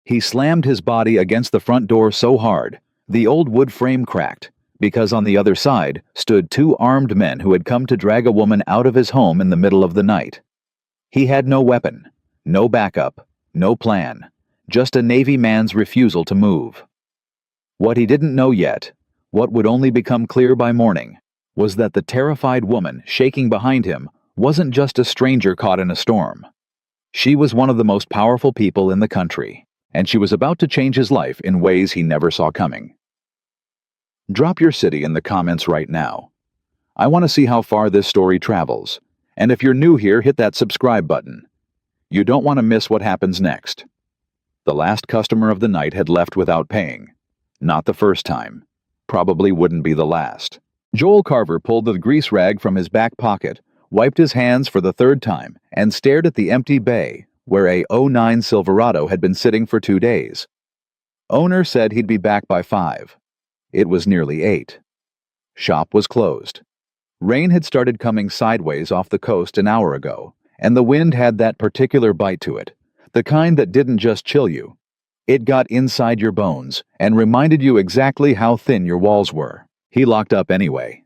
He slammed his body against the front door so hard, the old wood frame cracked, because on the other side stood two armed men who had come to drag a woman out of his home in the middle of the night. He had no weapon, no backup, no plan, just a Navy man's refusal to move. What he didn't know yet, what would only become clear by morning, was that the terrified woman shaking behind him wasn't just a stranger caught in a storm. She was one of the most powerful people in the country, and she was about to change his life in ways he never saw coming. Drop your city in the comments right now. I want to see how far this story travels, and if you're new here, hit that subscribe button. You don't want to miss what happens next. The last customer of the night had left without paying. Not the first time. Probably wouldn't be the last. Joel Carver pulled the grease rag from his back pocket, wiped his hands for the third time, and stared at the empty bay where a '09 Silverado had been sitting for 2 days. Owner said he'd be back by 5. It was nearly 8. Shop was closed. Rain had started coming sideways off the coast an hour ago, and the wind had that particular bite to it, the kind that didn't just chill you. It got inside your bones and reminded you exactly how thin your walls were. He locked up anyway.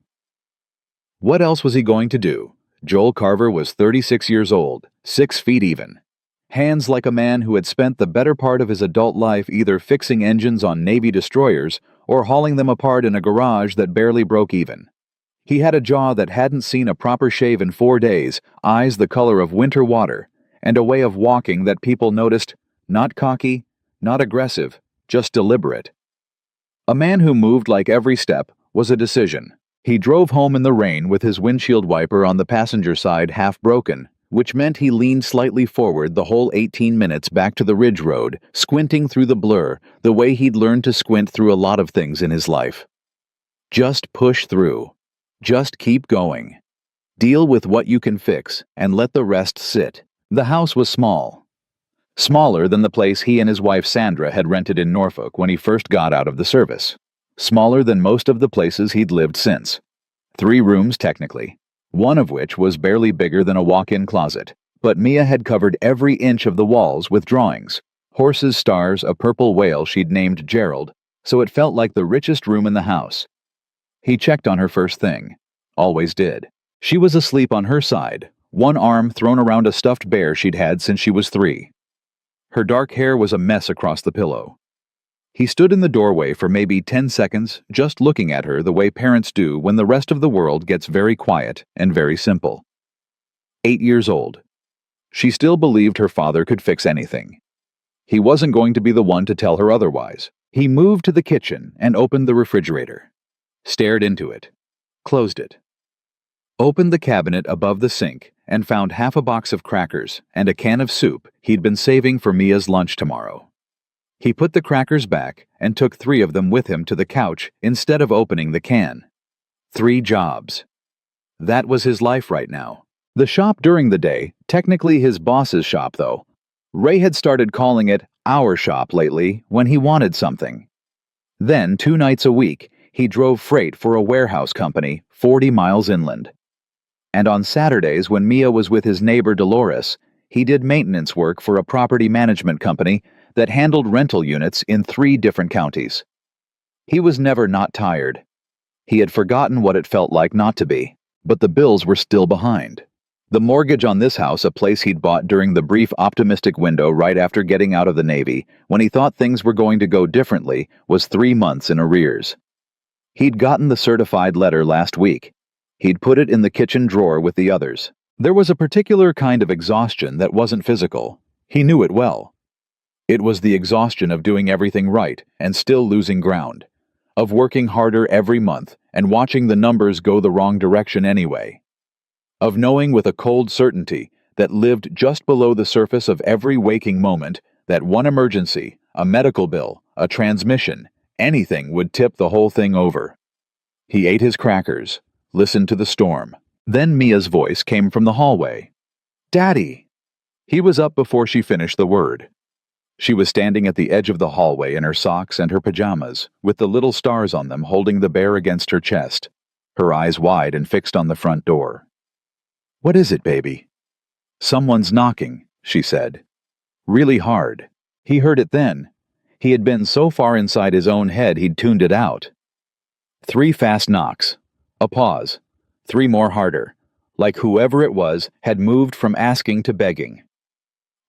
What else was he going to do? Joel Carver was 36 years old, 6 feet even. Hands like a man who had spent the better part of his adult life either fixing engines on Navy destroyers or hauling them apart in a garage that barely broke even. He had a jaw that hadn't seen a proper shave in 4 days, eyes the color of winter water, and a way of walking that people noticed, not cocky, not aggressive, just deliberate. A man who moved like every step was a decision. He drove home in the rain with his windshield wiper on the passenger side half broken, which meant he leaned slightly forward the whole 18 minutes back to the Ridge Road, squinting through the blur the way he'd learned to squint through a lot of things in his life. Just push through. Just keep going. Deal with what you can fix and let the rest sit. The house was small. Smaller than the place he and his wife Sandra had rented in Norfolk when he first got out of the service. Smaller than most of the places he'd lived since. 3 rooms technically, one of which was barely bigger than a walk-in closet, but Mia had covered every inch of the walls with drawings. Horses, stars, a purple whale she'd named Gerald, so it felt like the richest room in the house. He checked on her first thing. Always did. She was asleep on her side, one arm thrown around a stuffed bear she'd had since she was 3. Her dark hair was a mess across the pillow. He stood in the doorway for maybe 10 seconds, just looking at her the way parents do when the rest of the world gets very quiet and very simple. 8 years old. She still believed her father could fix anything. He wasn't going to be the one to tell her otherwise. He moved to the kitchen and opened the refrigerator. Stared into it. Closed it. Opened the cabinet above the sink and found half a box of crackers and a can of soup he'd been saving for Mia's lunch tomorrow. He put the crackers back and took 3 of them with him to the couch instead of opening the can. 3 jobs. That was his life right now. The shop during the day, technically his boss's shop though. Ray had started calling it our shop lately when he wanted something. Then 2 nights a week, he drove freight for a warehouse company 40 miles inland. And on Saturdays when Mia was with his neighbor Dolores, he did maintenance work for a property management company that handled rental units in 3 different counties. He was never not tired. He had forgotten what it felt like not to be, but the bills were still behind. The mortgage on this house, a place he'd bought during the brief optimistic window right after getting out of the Navy, when he thought things were going to go differently, was 3 months in arrears. He'd gotten the certified letter last week. He'd put it in the kitchen drawer with the others. There was a particular kind of exhaustion that wasn't physical. He knew it well. It was the exhaustion of doing everything right and still losing ground, of working harder every month and watching the numbers go the wrong direction anyway, of knowing with a cold certainty that lived just below the surface of every waking moment that one emergency, a medical bill, a transmission, anything would tip the whole thing over. He ate his crackers, listened to the storm. Then Mia's voice came from the hallway. "Daddy!" He was up before she finished the word. She was standing at the edge of the hallway in her socks and her pajamas, with the little stars on them holding the bear against her chest, her eyes wide and fixed on the front door. "What is it, baby?" "Someone's knocking," she said. Really hard. He heard it then, He had been so far inside his own head he'd tuned it out. 3 fast knocks. A pause. 3 more harder, like whoever it was had moved from asking to begging.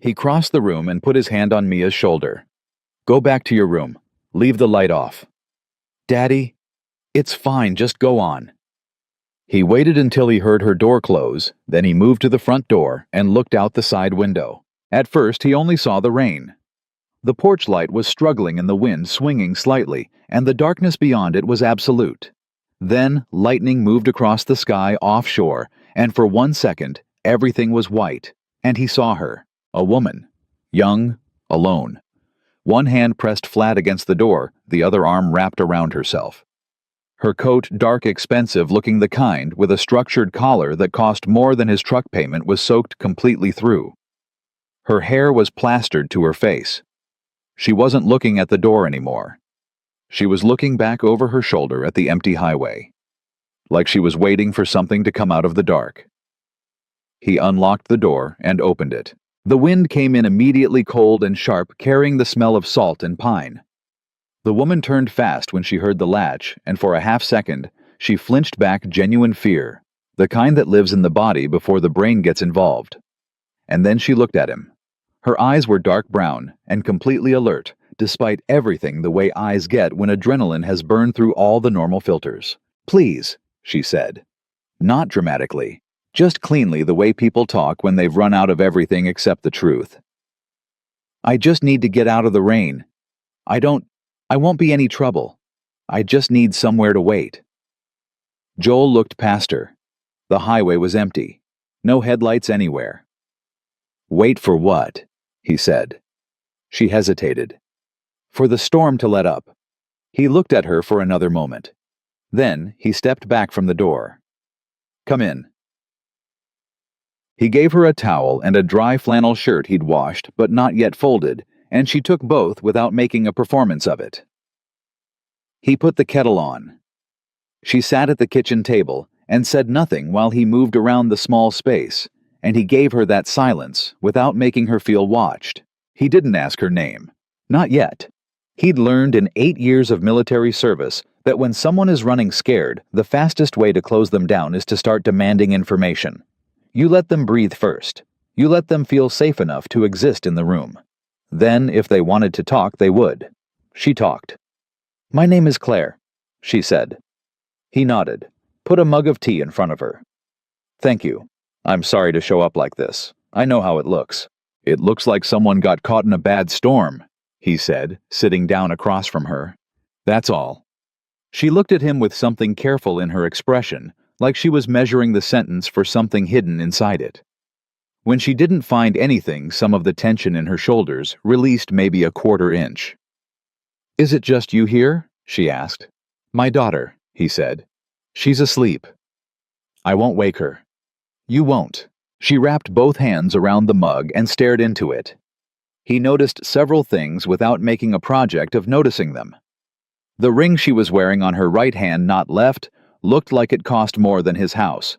He crossed the room and put his hand on Mia's shoulder. "Go back to your room. Leave the light off." "Daddy, it's fine, just go on." He waited until he heard her door close, then he moved to the front door and looked out the side window. At first, he only saw the rain. The porch light was struggling in the wind, swinging slightly, and the darkness beyond it was absolute. Then, lightning moved across the sky offshore, and for 1 second, everything was white, and he saw her, a woman, young, alone. One hand pressed flat against the door, the other arm wrapped around herself. Her coat, dark, expensive, looking the kind, with a structured collar that cost more than his truck payment, was soaked completely through. Her hair was plastered to her face. She wasn't looking at the door anymore. She was looking back over her shoulder at the empty highway, like she was waiting for something to come out of the dark. He unlocked the door and opened it. The wind came in immediately cold and sharp, carrying the smell of salt and pine. The woman turned fast when she heard the latch, and for a half-second, she flinched back genuine fear, the kind that lives in the body before the brain gets involved. And then she looked at him. Her eyes were dark brown and completely alert, despite everything the way eyes get when adrenaline has burned through all the normal filters. "Please," she said. Not dramatically, just cleanly, the way people talk when they've run out of everything except the truth. "I just need to get out of the rain. I won't be any trouble. I just need somewhere to wait." Joel looked past her. The highway was empty. No headlights anywhere. "Wait for what?" he said. She hesitated. "For the storm to let up." He looked at her for another moment. Then he stepped back from the door. "Come in." He gave her a towel and a dry flannel shirt he'd washed but not yet folded, and she took both without making a performance of it. He put the kettle on. She sat at the kitchen table and said nothing while he moved around the small space, and he gave her that silence without making her feel watched. He didn't ask her name. Not yet. He'd learned in 8 years of military service that when someone is running scared, the fastest way to close them down is to start demanding information. You let them breathe first. You let them feel safe enough to exist in the room. Then, if they wanted to talk, they would. She talked. "My name is Claire," she said. He nodded, put a mug of tea in front of her. "Thank you. I'm sorry to show up like this. I know how it looks." "It looks like someone got caught in a bad storm," he said, sitting down across from her. "That's all." She looked at him with something careful in her expression, like she was measuring the sentence for something hidden inside it. When she didn't find anything, some of the tension in her shoulders released maybe a 1/4 inch. "Is it just you here?" she asked. "My daughter," he said. "She's asleep." "I won't wake her." "You won't." She wrapped both hands around the mug and stared into it. He noticed several things without making a project of noticing them. The ring she was wearing on her right hand, not left, looked like it cost more than his house.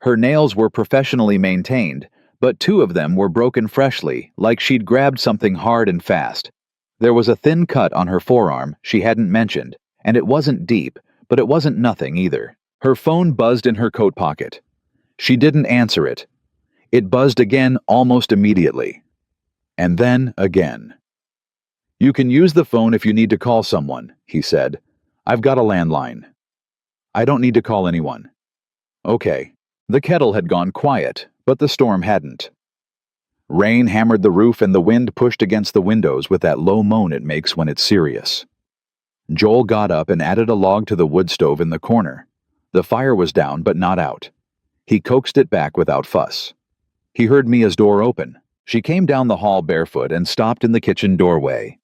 Her nails were professionally maintained, but 2 of them were broken freshly, like she'd grabbed something hard and fast. There was a thin cut on her forearm she hadn't mentioned, and it wasn't deep, but it wasn't nothing either. Her phone buzzed in her coat pocket. She didn't answer it. It buzzed again almost immediately. And then again. "You can use the phone if you need to call someone," he said. "I've got a landline." "I don't need to call anyone." "Okay." The kettle had gone quiet, but the storm hadn't. Rain hammered the roof and the wind pushed against the windows with that low moan it makes when it's serious. Joel got up and added a log to the wood stove in the corner. The fire was down but not out. He coaxed it back without fuss. He heard Mia's door open. She came down the hall barefoot and stopped in the kitchen doorway.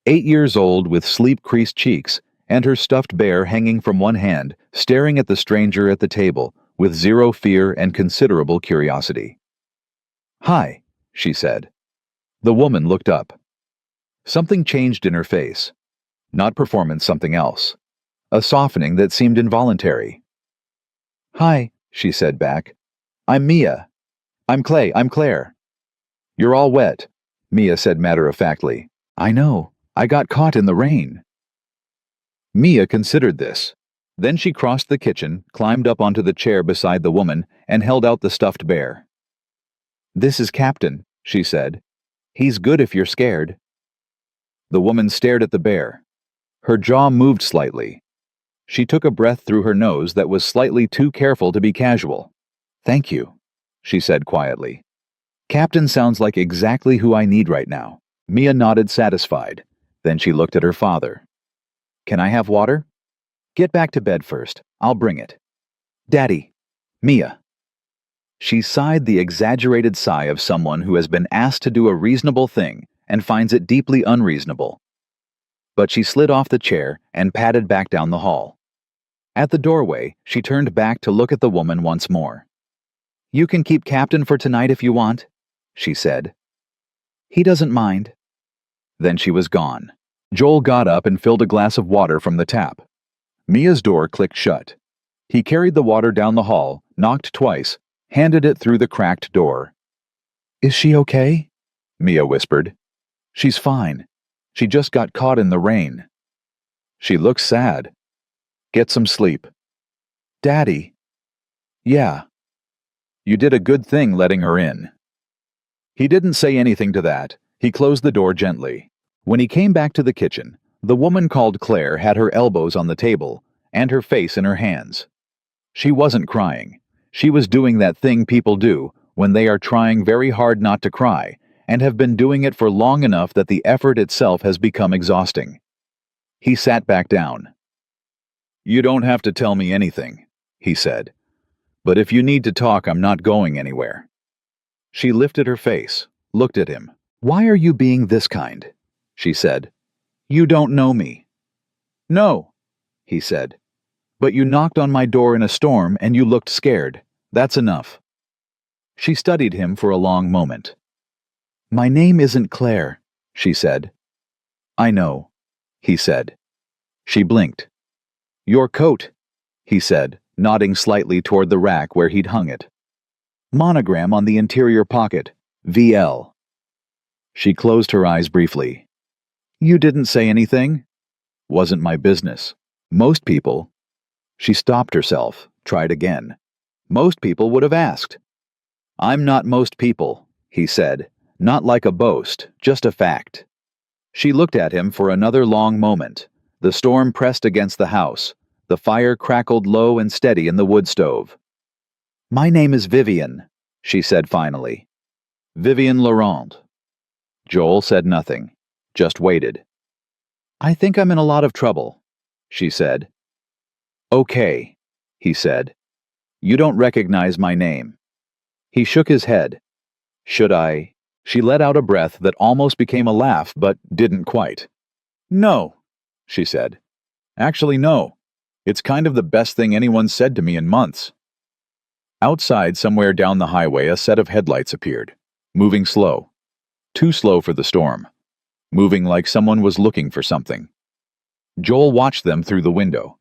8 years old, with sleep-creased cheeks, and her stuffed bear hanging from one hand, staring at the stranger at the table, with zero fear and considerable curiosity. "Hi," she said. The woman looked up. Something changed in her face. Not performance, something else. A softening that seemed involuntary. "Hi," she said back. "I'm Mia." I'm Claire." "You're all wet," Mia said matter-of-factly. "I know." I got caught in the rain." Mia considered this. Then she crossed the kitchen, climbed up onto the chair beside the woman, and held out the stuffed bear. "This is Captain," she said. "He's good if you're scared." The woman stared at the bear. Her jaw moved slightly. She took a breath through her nose that was slightly too careful to be casual. "Thank you," she said quietly. "Captain sounds like exactly who I need right now." Mia nodded satisfied. Then she looked at her father. "Can I have water?" "Get back to bed first. I'll bring it." "Daddy." "Mia." She sighed the exaggerated sigh of someone who has been asked to do a reasonable thing and finds it deeply unreasonable. But she slid off the chair and padded back down the hall. At the doorway, she turned back to look at the woman once more. "You can keep Captain for tonight if you want," she said. "He doesn't mind." Then she was gone. Joel got up and filled a glass of water from the tap. Mia's door clicked shut. He carried the water down the hall, knocked twice, handed it through the cracked door. "Is she okay?" Mia whispered. "She's fine. She just got caught in the rain." "She looks sad." "Get some sleep." "Daddy." "Yeah." "You did a good thing letting her in." He didn't say anything to that. He closed the door gently. When he came back to the kitchen, the woman called Claire had her elbows on the table and her face in her hands. She wasn't crying. She was doing that thing people do when they are trying very hard not to cry and have been doing it for long enough that the effort itself has become exhausting. He sat back down. "You don't have to tell me anything," he said. "But if you need to talk, I'm not going anywhere." She lifted her face, looked at him. "Why are you being this kind?" she said. "You don't know me." "No," he said. "But you knocked on my door in a storm and you looked scared. That's enough." She studied him for a long moment. "My name isn't Claire," she said. "I know," he said. She blinked. "Your coat," he said, nodding slightly toward the rack where he'd hung it. "Monogram on the interior pocket, VL." She closed her eyes briefly. "You didn't say anything?" "Wasn't my business. Most people—" She stopped herself, tried again. "Most people would have asked." "I'm not most people," he said, not like a boast, just a fact. She looked at him for another long moment. The storm pressed against the house. The fire crackled low and steady in the wood stove. "My name is Vivian," she said finally. "Vivian Laurent." Joel said nothing, just waited. "I think I'm in a lot of trouble," she said. "Okay," he said. "You don't recognize my name." He shook his head. "Should I?" She let out a breath that almost became a laugh, but didn't quite. "No," she said. "Actually, no. It's kind of the best thing anyone's said to me in months." Outside, somewhere down the highway, a set of headlights appeared, moving slow. Too slow for the storm. Moving like someone was looking for something. Joel watched them through the window.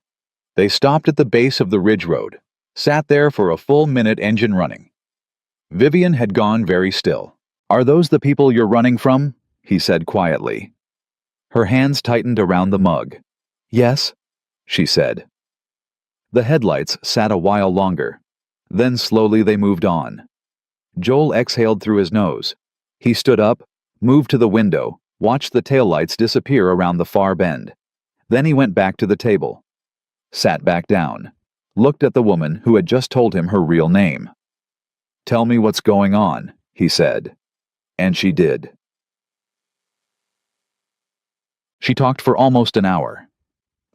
They stopped at the base of the ridge road, sat there for a full minute, engine running. Vivian had gone very still. "Are those the people you're running from?" he said quietly. Her hands tightened around the mug. "Yes," she said. The headlights sat a while longer. Then slowly they moved on. Joel exhaled through his nose. He stood up, moved to the window, watched the taillights disappear around the far bend. Then he went back to the table. Sat back down. Looked at the woman who had just told him her real name. "Tell me what's going on," he said. And she did. She talked for almost an hour.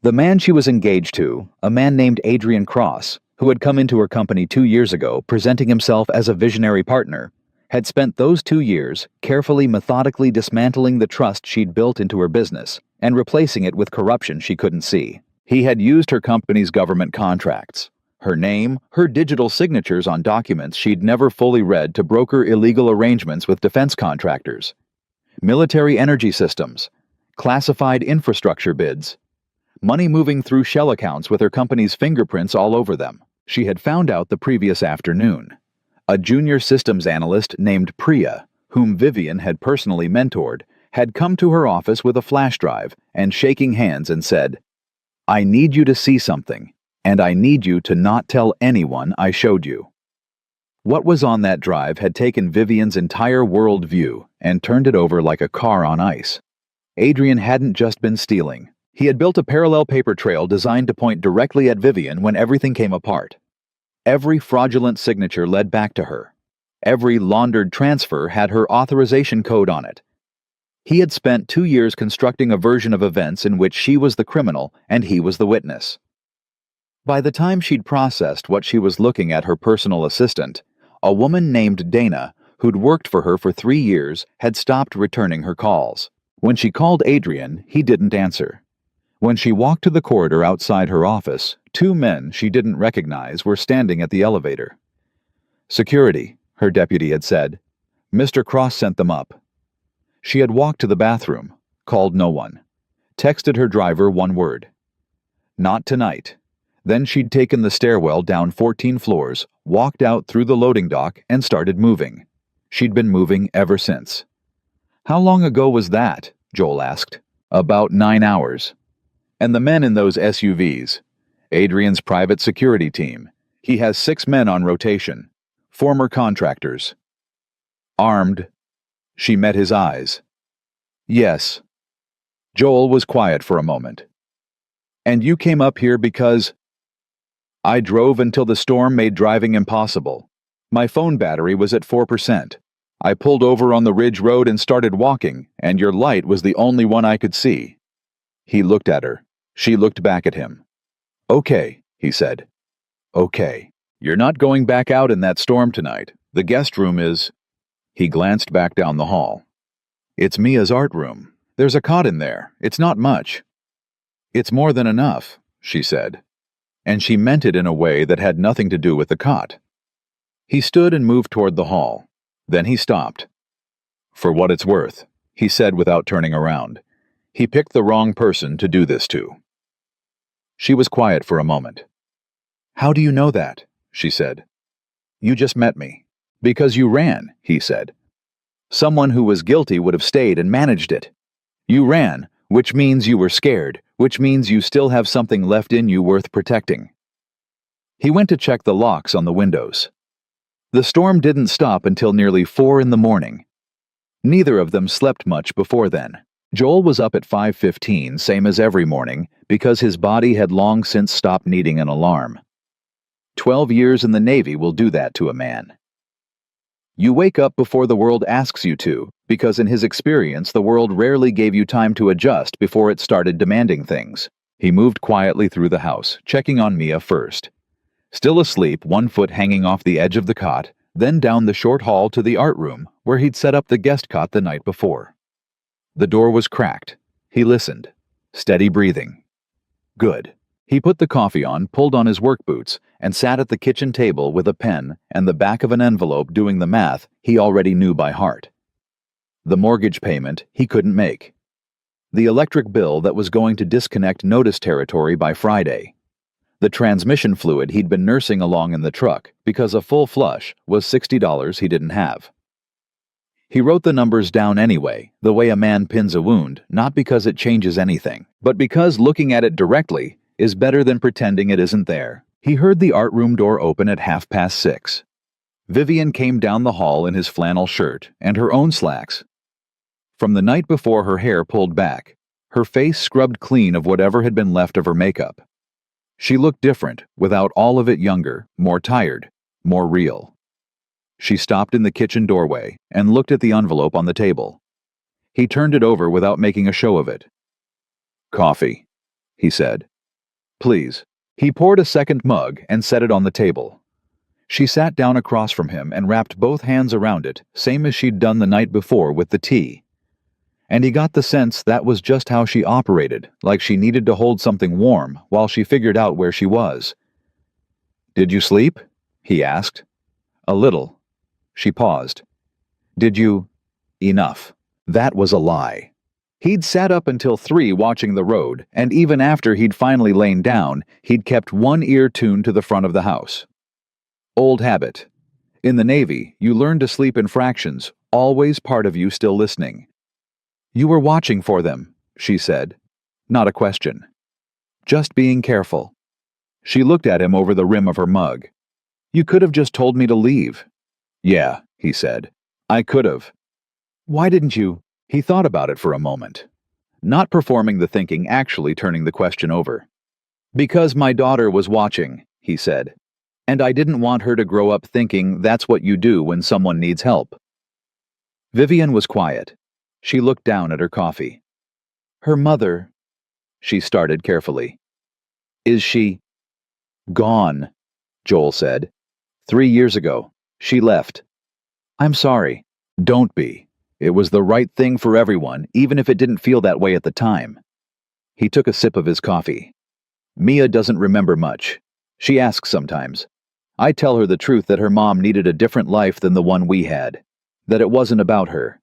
The man she was engaged to, a man named Adrian Cross, who had come into her company 2 years ago presenting himself as a visionary partner, had spent those 2 years carefully, methodically dismantling the trust she'd built into her business and replacing it with corruption she couldn't see. He had used her company's government contracts, her name, her digital signatures on documents she'd never fully read to broker illegal arrangements with defense contractors, military energy systems, classified infrastructure bids, money moving through shell accounts with her company's fingerprints all over them. She had found out the previous afternoon. A junior systems analyst named Priya, whom Vivian had personally mentored, had come to her office with a flash drive and shaking hands and said, "I need you to see something, and I need you to not tell anyone I showed you." What was on that drive had taken Vivian's entire world view and turned it over like a car on ice. Adrian hadn't just been stealing. He had built a parallel paper trail designed to point directly at Vivian when everything came apart. Every fraudulent signature led back to her. Every laundered transfer had her authorization code on it. He had spent 2 years constructing a version of events in which she was the criminal and he was the witness. By the time she'd processed what she was looking at her personal assistant, a woman named Dana, who'd worked for her for 3 years, had stopped returning her calls. When she called Adrian, he didn't answer. When she walked to the corridor outside her office, 2 men she didn't recognize were standing at the elevator. "Security," her deputy had said. "Mr. Cross sent them up." She had walked to the bathroom, called no one, texted her driver 1 word. "Not tonight." Then she'd taken the stairwell down 14 floors, walked out through the loading dock, and started moving. She'd been moving ever since. "How long ago was that?" Joel asked. "About 9 hours. And the men in those SUVs? Adrian's private security team. He has 6 men on rotation. Former contractors. Armed." She met his eyes. "Yes." Joel was quiet for a moment. "And you came up here because—" "I drove until the storm made driving impossible. My phone battery was at 4%. I pulled over on the Ridge Road and started walking, and your light was the only one I could see." He looked at her. She looked back at him. "Okay," he said. "Okay. You're not going back out in that storm tonight. The guest room is—" He glanced back down the hall. "It's Mia's art room. There's a cot in there. It's not much." "It's more than enough," she said. And she meant it in a way that had nothing to do with the cot. He stood and moved toward the hall. Then he stopped. "For what it's worth," he said without turning around. He picked the wrong person to do this to. She was quiet for a moment. "How do you know that?" she said. "You just met me." "Because you ran," he said. "Someone who was guilty would have stayed and managed it. You ran, which means you were scared, which means you still have something left in you worth protecting." He went to check the locks on the windows. The storm didn't stop until nearly 4 in the morning. Neither of them slept much before then. Joel was up at 5:15, same as every morning, because his body had long since stopped needing an alarm. 12 years in the Navy will do that to a man. You wake up before the world asks you to, because in his experience the world rarely gave you time to adjust before it started demanding things. He moved quietly through the house, checking on Mia first. Still asleep, 1 foot hanging off the edge of the cot, then down the short hall to the art room, where he'd set up the guest cot the night before. The door was cracked. He listened. Steady breathing. Good. He put the coffee on, pulled on his work boots, and sat at the kitchen table with a pen and the back of an envelope doing the math he already knew by heart. The mortgage payment he couldn't make. The electric bill that was going to disconnect notice territory by Friday. The transmission fluid he'd been nursing along in the truck because a full flush was $60 he didn't have. He wrote the numbers down anyway, the way a man pins a wound, not because it changes anything, but because looking at it directly is better than pretending it isn't there. He heard the art room door open at 6:30. Vivian came down the hall in his flannel shirt and her own slacks. From the night before, her hair pulled back, her face scrubbed clean of whatever had been left of her makeup. She looked different, without all of it, younger, more tired, more real. She stopped in the kitchen doorway and looked at the envelope on the table. He turned it over without making a show of it. "Coffee," he said. "Please." He poured a second mug and set it on the table. She sat down across from him and wrapped both hands around it, same as she'd done the night before with the tea. And he got the sense that was just how she operated, like she needed to hold something warm while she figured out where she was. "Did you sleep?" he asked. "A little." She paused. "Did you—" Enough. That was a lie. He'd sat up until 3 watching the road, and even after he'd finally lain down, he'd kept one ear tuned to the front of the house. Old habit. In the Navy, you learn to sleep in fractions, always part of you still listening. You were watching for them, she said. Not a question. Just being careful. She looked at him over the rim of her mug. You could have just told me to leave. Yeah, he said. I could have. Why didn't you? He thought about it for a moment, not performing the thinking, actually turning the question over. Because my daughter was watching, he said, and I didn't want her to grow up thinking that's what you do when someone needs help. Vivian was quiet. She looked down at her coffee. Her mother, she started carefully. Is she? Gone, Joel said. 3 years ago. She left. I'm sorry. Don't be. It was the right thing for everyone, even if it didn't feel that way at the time. He took a sip of his coffee. Mia doesn't remember much. She asks sometimes. I tell her the truth that her mom needed a different life than the one we had, that it wasn't about her.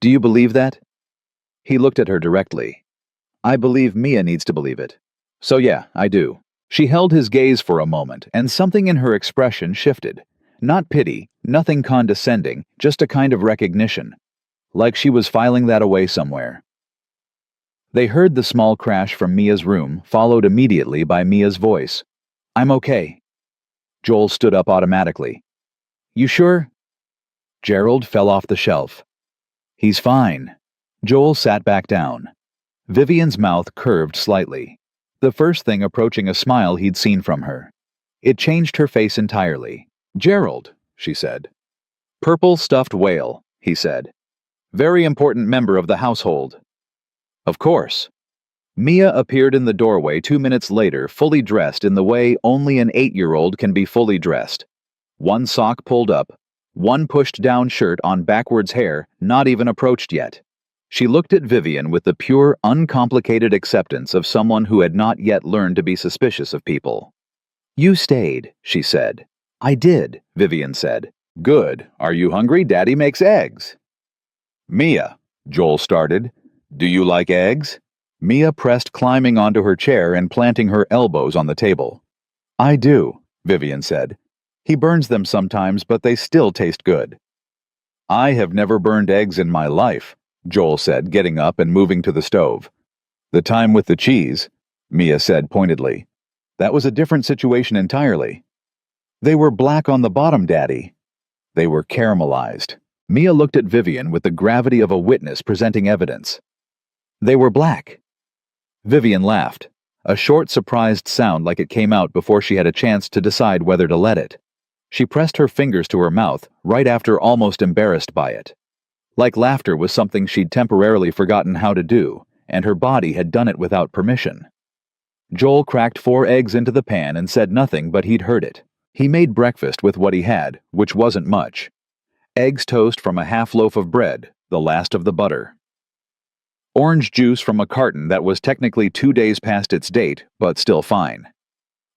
Do you believe that? He looked at her directly. I believe Mia needs to believe it. So yeah, I do. She held his gaze for a moment, and something in her expression shifted. Not pity, nothing condescending, just a kind of recognition. Like she was filing that away somewhere. They heard the small crash from Mia's room, followed immediately by Mia's voice. I'm okay. Joel stood up automatically. You sure? Gerald fell off the shelf. He's fine. Joel sat back down. Vivian's mouth curved slightly. The first thing approaching a smile he'd seen from her. It changed her face entirely. Gerald, she said. Purple stuffed whale, he said. Very important member of the household. Of course. Mia appeared in the doorway 2 minutes later, fully dressed in the way only an 8-year-old can be fully dressed. One sock pulled up, one pushed down shirt on backwards hair, not even approached yet. She looked at Vivian with the pure, uncomplicated acceptance of someone who had not yet learned to be suspicious of people. You stayed, she said. I did, Vivian said. Good. Are you hungry? Daddy makes eggs. Mia, Joel started. Do you like eggs? Mia pressed, climbing onto her chair and planting her elbows on the table. I do, Vivian said. He burns them sometimes, but they still taste good. I have never burned eggs in my life, Joel said, getting up and moving to the stove. The time with the cheese, Mia said pointedly. That was a different situation entirely. They were black on the bottom, Daddy. They were caramelized. Mia looked at Vivian with the gravity of a witness presenting evidence. They were black. Vivian laughed, a short, surprised sound like it came out before she had a chance to decide whether to let it. She pressed her fingers to her mouth, right after almost embarrassed by it. Like laughter was something she'd temporarily forgotten how to do, and her body had done it without permission. Joel cracked 4 eggs into the pan and said nothing, but he'd heard it. He made breakfast with what he had, which wasn't much. Eggs toast from a half loaf of bread, the last of the butter. Orange juice from a carton that was technically 2 days past its date, but still fine.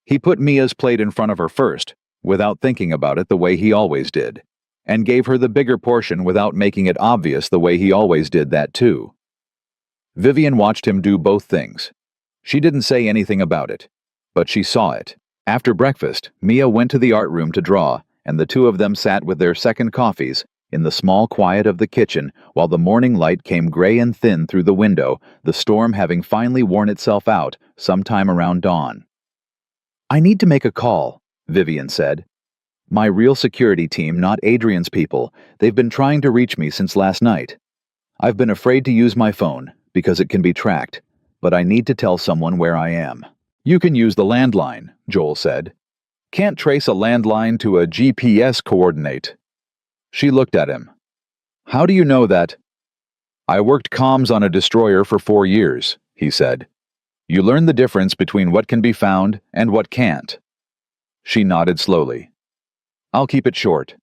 He put Mia's plate in front of her first, without thinking about it the way he always did, and gave her the bigger portion without making it obvious the way he always did that too. Vivian watched him do both things. She didn't say anything about it, but she saw it. After breakfast, Mia went to the art room to draw, and the two of them sat with their second coffees in the small quiet of the kitchen while the morning light came gray and thin through the window, the storm having finally worn itself out sometime around dawn. I need to make a call, Vivian said. My real security team, not Adrian's people. They've been trying to reach me since last night. I've been afraid to use my phone because it can be tracked, but I need to tell someone where I am. You can use the landline, Joel said. Can't trace a landline to a GPS coordinate. She looked at him. How do you know that? I worked comms on a destroyer for 4 years, he said. You learn the difference between what can be found and what can't. She nodded slowly. I'll keep it short.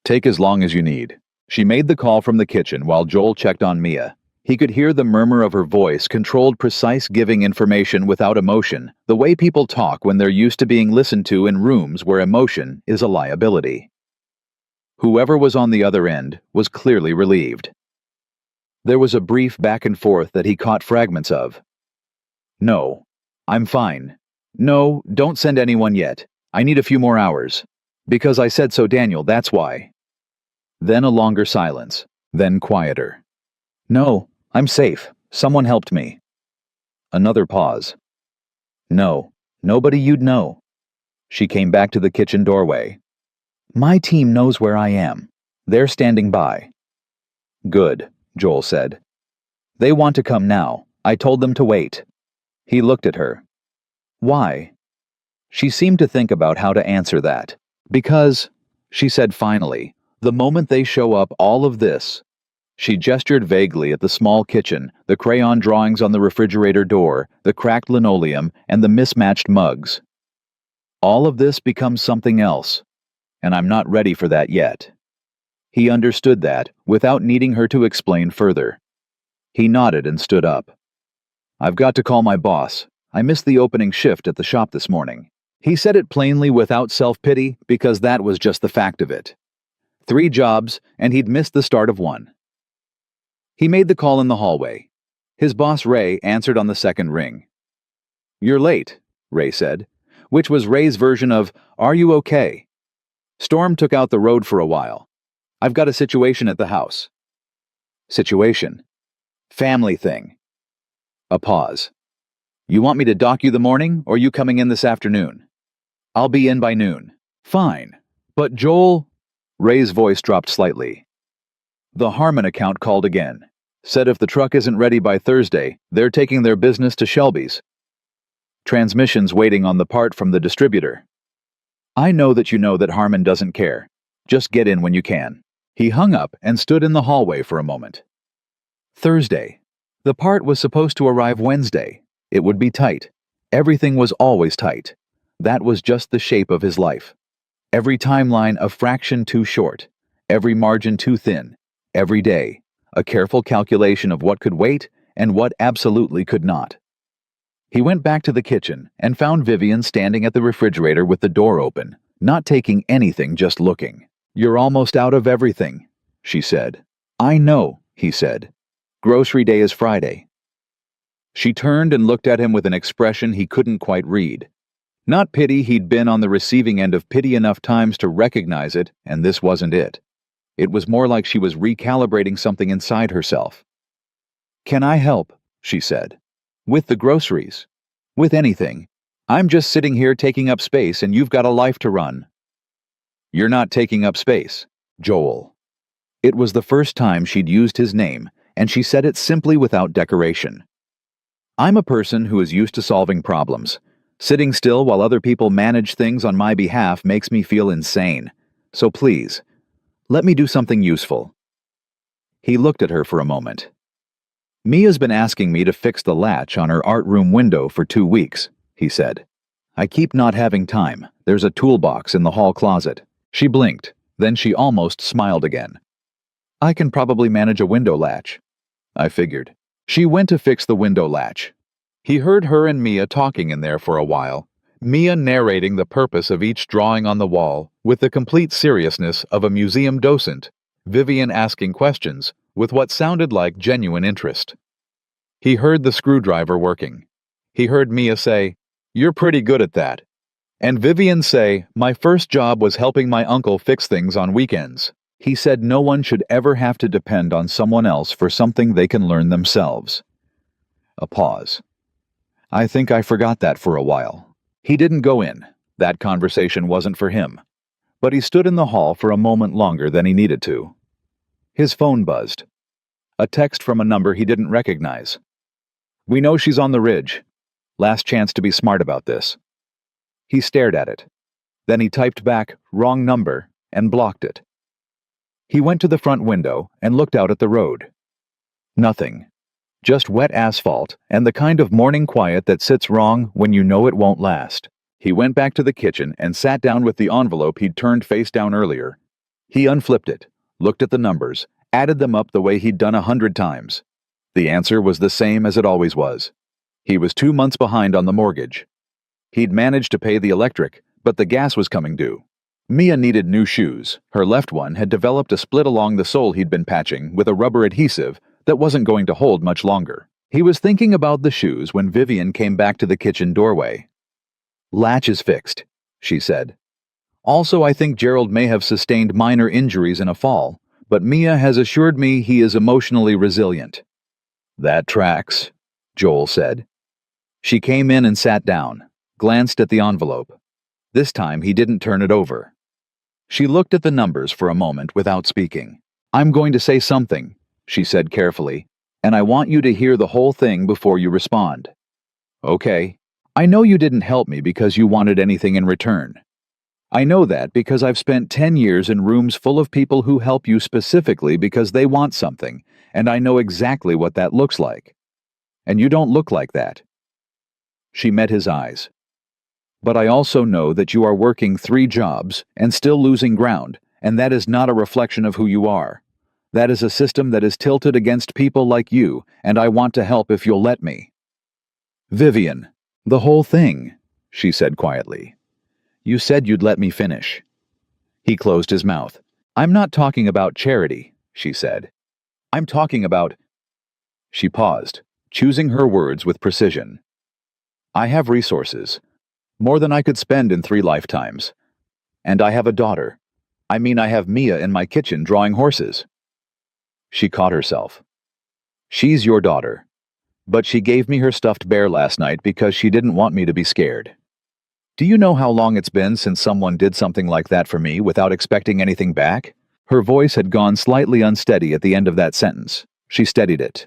Take as long as you need. She made the call from the kitchen while Joel checked on Mia. He could hear the murmur of her voice, controlled, precise, giving information without emotion, the way people talk when they're used to being listened to in rooms where emotion is a liability. Whoever was on the other end was clearly relieved. There was a brief back and forth that he caught fragments of. No, I'm fine. No, don't send anyone yet. I need a few more hours. Because I said so, Daniel, that's why. Then a longer silence, then quieter. No, I'm safe. Someone helped me. Another pause. No, nobody you'd know. She came back to the kitchen doorway. My team knows where I am. They're standing by. Good, Joel said. They want to come now. I told them to wait. He looked at her. Why? She seemed to think about how to answer that. Because, she said finally, the moment they show up, all of this. She gestured vaguely at the small kitchen, the crayon drawings on the refrigerator door, the cracked linoleum, and the mismatched mugs. All of this becomes something else, and I'm not ready for that yet. He understood that, without needing her to explain further. He nodded and stood up. I've got to call my boss. I missed the opening shift at the shop this morning. He said it plainly without self-pity because that was just the fact of it. 3 jobs, and he'd missed the start of one. He made the call in the hallway. His boss, Ray, answered on the second ring. You're late, Ray said, which was Ray's version of, are you okay? Storm took out the road for a while. I've got a situation at the house. Situation. Family thing. A pause. You want me to dock you the morning, or you coming in this afternoon? I'll be in by noon. Fine. But Joel... Ray's voice dropped slightly. The Harmon account called again. Said if the truck isn't ready by Thursday, they're taking their business to Shelby's. Transmission's waiting on the part from the distributor. I know that Harmon doesn't care. Just get in when you can. He hung up and stood in the hallway for a moment. Thursday. The part was supposed to arrive Wednesday. It would be tight. Everything was always tight. That was just the shape of his life. Every timeline a fraction too short. Every margin too thin. Every day, a careful calculation of what could wait and what absolutely could not. He went back to the kitchen and found Vivian standing at the refrigerator with the door open, not taking anything, just looking. You're almost out of everything, she said. I know, he said. Grocery day is Friday. She turned and looked at him with an expression he couldn't quite read. Not pity, he'd been on the receiving end of pity enough times to recognize it, and this wasn't it. It was more like she was recalibrating something inside herself. Can I help? She said. With the groceries. With anything. I'm just sitting here taking up space and you've got a life to run. You're not taking up space, Joel. It was the first time she'd used his name, and she said it simply without decoration. I'm a person who is used to solving problems. Sitting still while other people manage things on my behalf makes me feel insane. So please, let me do something useful. He looked at her for a moment. Mia's been asking me to fix the latch on her art room window for 2 weeks, he said. I keep not having time. There's a toolbox in the hall closet. She blinked, then she almost smiled again. I can probably manage a window latch. I figured. She went to fix the window latch. He heard her and Mia talking in there for a while, Mia narrating the purpose of each drawing on the wall with the complete seriousness of a museum docent, Vivian asking questions with what sounded like genuine interest. He heard the screwdriver working. He heard Mia say, "You're pretty good at that." And Vivian say, "My first job was helping my uncle fix things on weekends." He said no one should ever have to depend on someone else for something they can learn themselves. A pause. I think I forgot that for a while. He didn't go in. That conversation wasn't for him. But he stood in the hall for a moment longer than he needed to. His phone buzzed. A text from a number he didn't recognize. We know she's on the ridge. Last chance to be smart about this. He stared at it. Then he typed back, wrong number, and blocked it. He went to the front window and looked out at the road. Nothing. Just wet asphalt and the kind of morning quiet that sits wrong when you know it won't last. He went back to the kitchen and sat down with the envelope he'd turned face down earlier. He unflipped it, looked at the numbers, added them up the way he'd done 100 times. The answer was the same as it always was. He was 2 months behind on the mortgage. He'd managed to pay the electric, but the gas was coming due. Mia needed new shoes. Her left one had developed a split along the sole he'd been patching with a rubber adhesive that wasn't going to hold much longer. He was thinking about the shoes when Vivian came back to the kitchen doorway. Latch is fixed, she said. Also, I think Gerald may have sustained minor injuries in a fall, but Mia has assured me he is emotionally resilient. That tracks, Joel said. She came in and sat down, glanced at the envelope. This time he didn't turn it over. She looked at the numbers for a moment without speaking. I'm going to say something, she said carefully, and I want you to hear the whole thing before you respond. Okay. I know you didn't help me because you wanted anything in return. I know that because I've spent 10 years in rooms full of people who help you specifically because they want something, and I know exactly what that looks like. And you don't look like that. She met his eyes. But I also know that you are working 3 jobs and still losing ground, and that is not a reflection of who you are. That is a system that is tilted against people like you, and I want to help if you'll let me. Vivian, the whole thing, she said quietly. You said you'd let me finish. He closed his mouth. I'm not talking about charity, she said. I'm talking about... She paused, choosing her words with precision. I have resources, more than I could spend in 3 lifetimes. And I have a daughter. I mean, I have Mia in my kitchen drawing horses. She caught herself. She's your daughter. But she gave me her stuffed bear last night because she didn't want me to be scared. Do you know how long it's been since someone did something like that for me without expecting anything back? Her voice had gone slightly unsteady at the end of that sentence. She steadied it.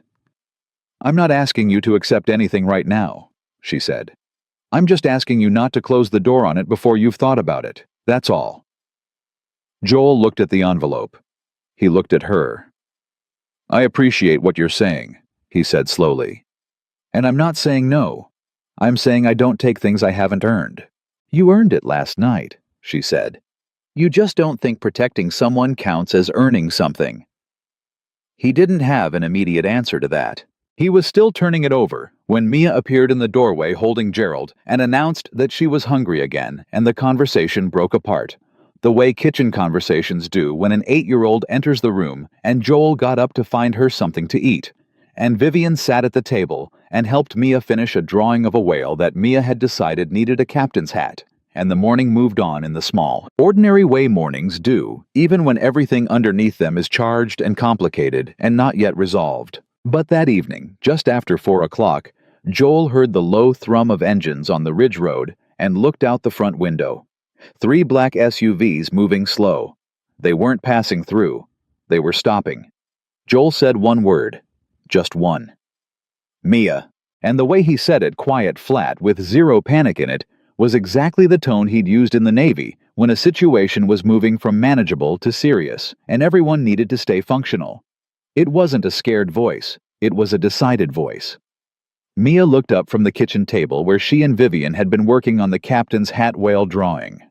I'm not asking you to accept anything right now, she said. I'm just asking you not to close the door on it before you've thought about it. That's all. Joel looked at the envelope. He looked at her. I appreciate what you're saying, he said slowly. And I'm not saying no. I'm saying I don't take things I haven't earned. You earned it last night, she said. You just don't think protecting someone counts as earning something. He didn't have an immediate answer to that. He was still turning it over when Mia appeared in the doorway holding Gerald and announced that she was hungry again, and the conversation broke apart, the way kitchen conversations do when an 8-year-old enters the room, and Joel got up to find her something to eat. And Vivian sat at the table and helped Mia finish a drawing of a whale that Mia had decided needed a captain's hat, and the morning moved on in the small, ordinary way mornings do, even when everything underneath them is charged and complicated and not yet resolved. But that evening, just after 4 o'clock, Joel heard the low thrum of engines on the Ridge Road and looked out the front window. 3 black SUVs moving slow. They weren't passing through. They were stopping. Joel said one word. Just one. Mia. And the way he said it, quiet, flat, with zero panic in it, was exactly the tone he'd used in the Navy when a situation was moving from manageable to serious, and everyone needed to stay functional. It wasn't a scared voice. It was a decided voice. Mia looked up from the kitchen table where she and Vivian had been working on the captain's hat whale drawing.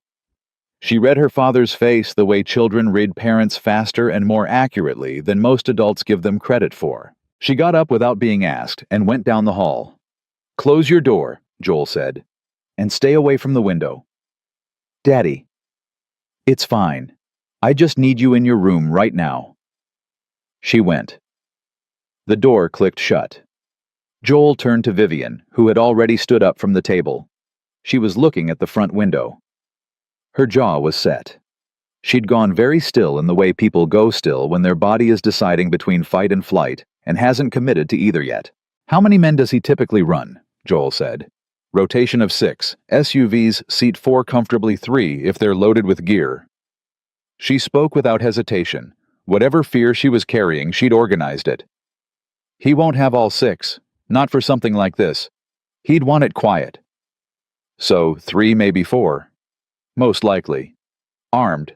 She read her father's face the way children read parents faster and more accurately than most adults give them credit for. She got up without being asked and went down the hall. Close your door, Joel said, and stay away from the window. Daddy. It's fine. I just need you in your room right now. She went. The door clicked shut. Joel turned to Vivian, who had already stood up from the table. She was looking at the front window. Her jaw was set. She'd gone very still in the way people go still when their body is deciding between fight and flight, and hasn't committed to either yet. How many men does he typically run? Joel said. Rotation of 6. SUVs seat 4 comfortably 3 if they're loaded with gear. She spoke without hesitation. Whatever fear she was carrying, she'd organized it. He won't have all 6. Not for something like this. He'd want it quiet. So 3, maybe 4. Most likely. Armed.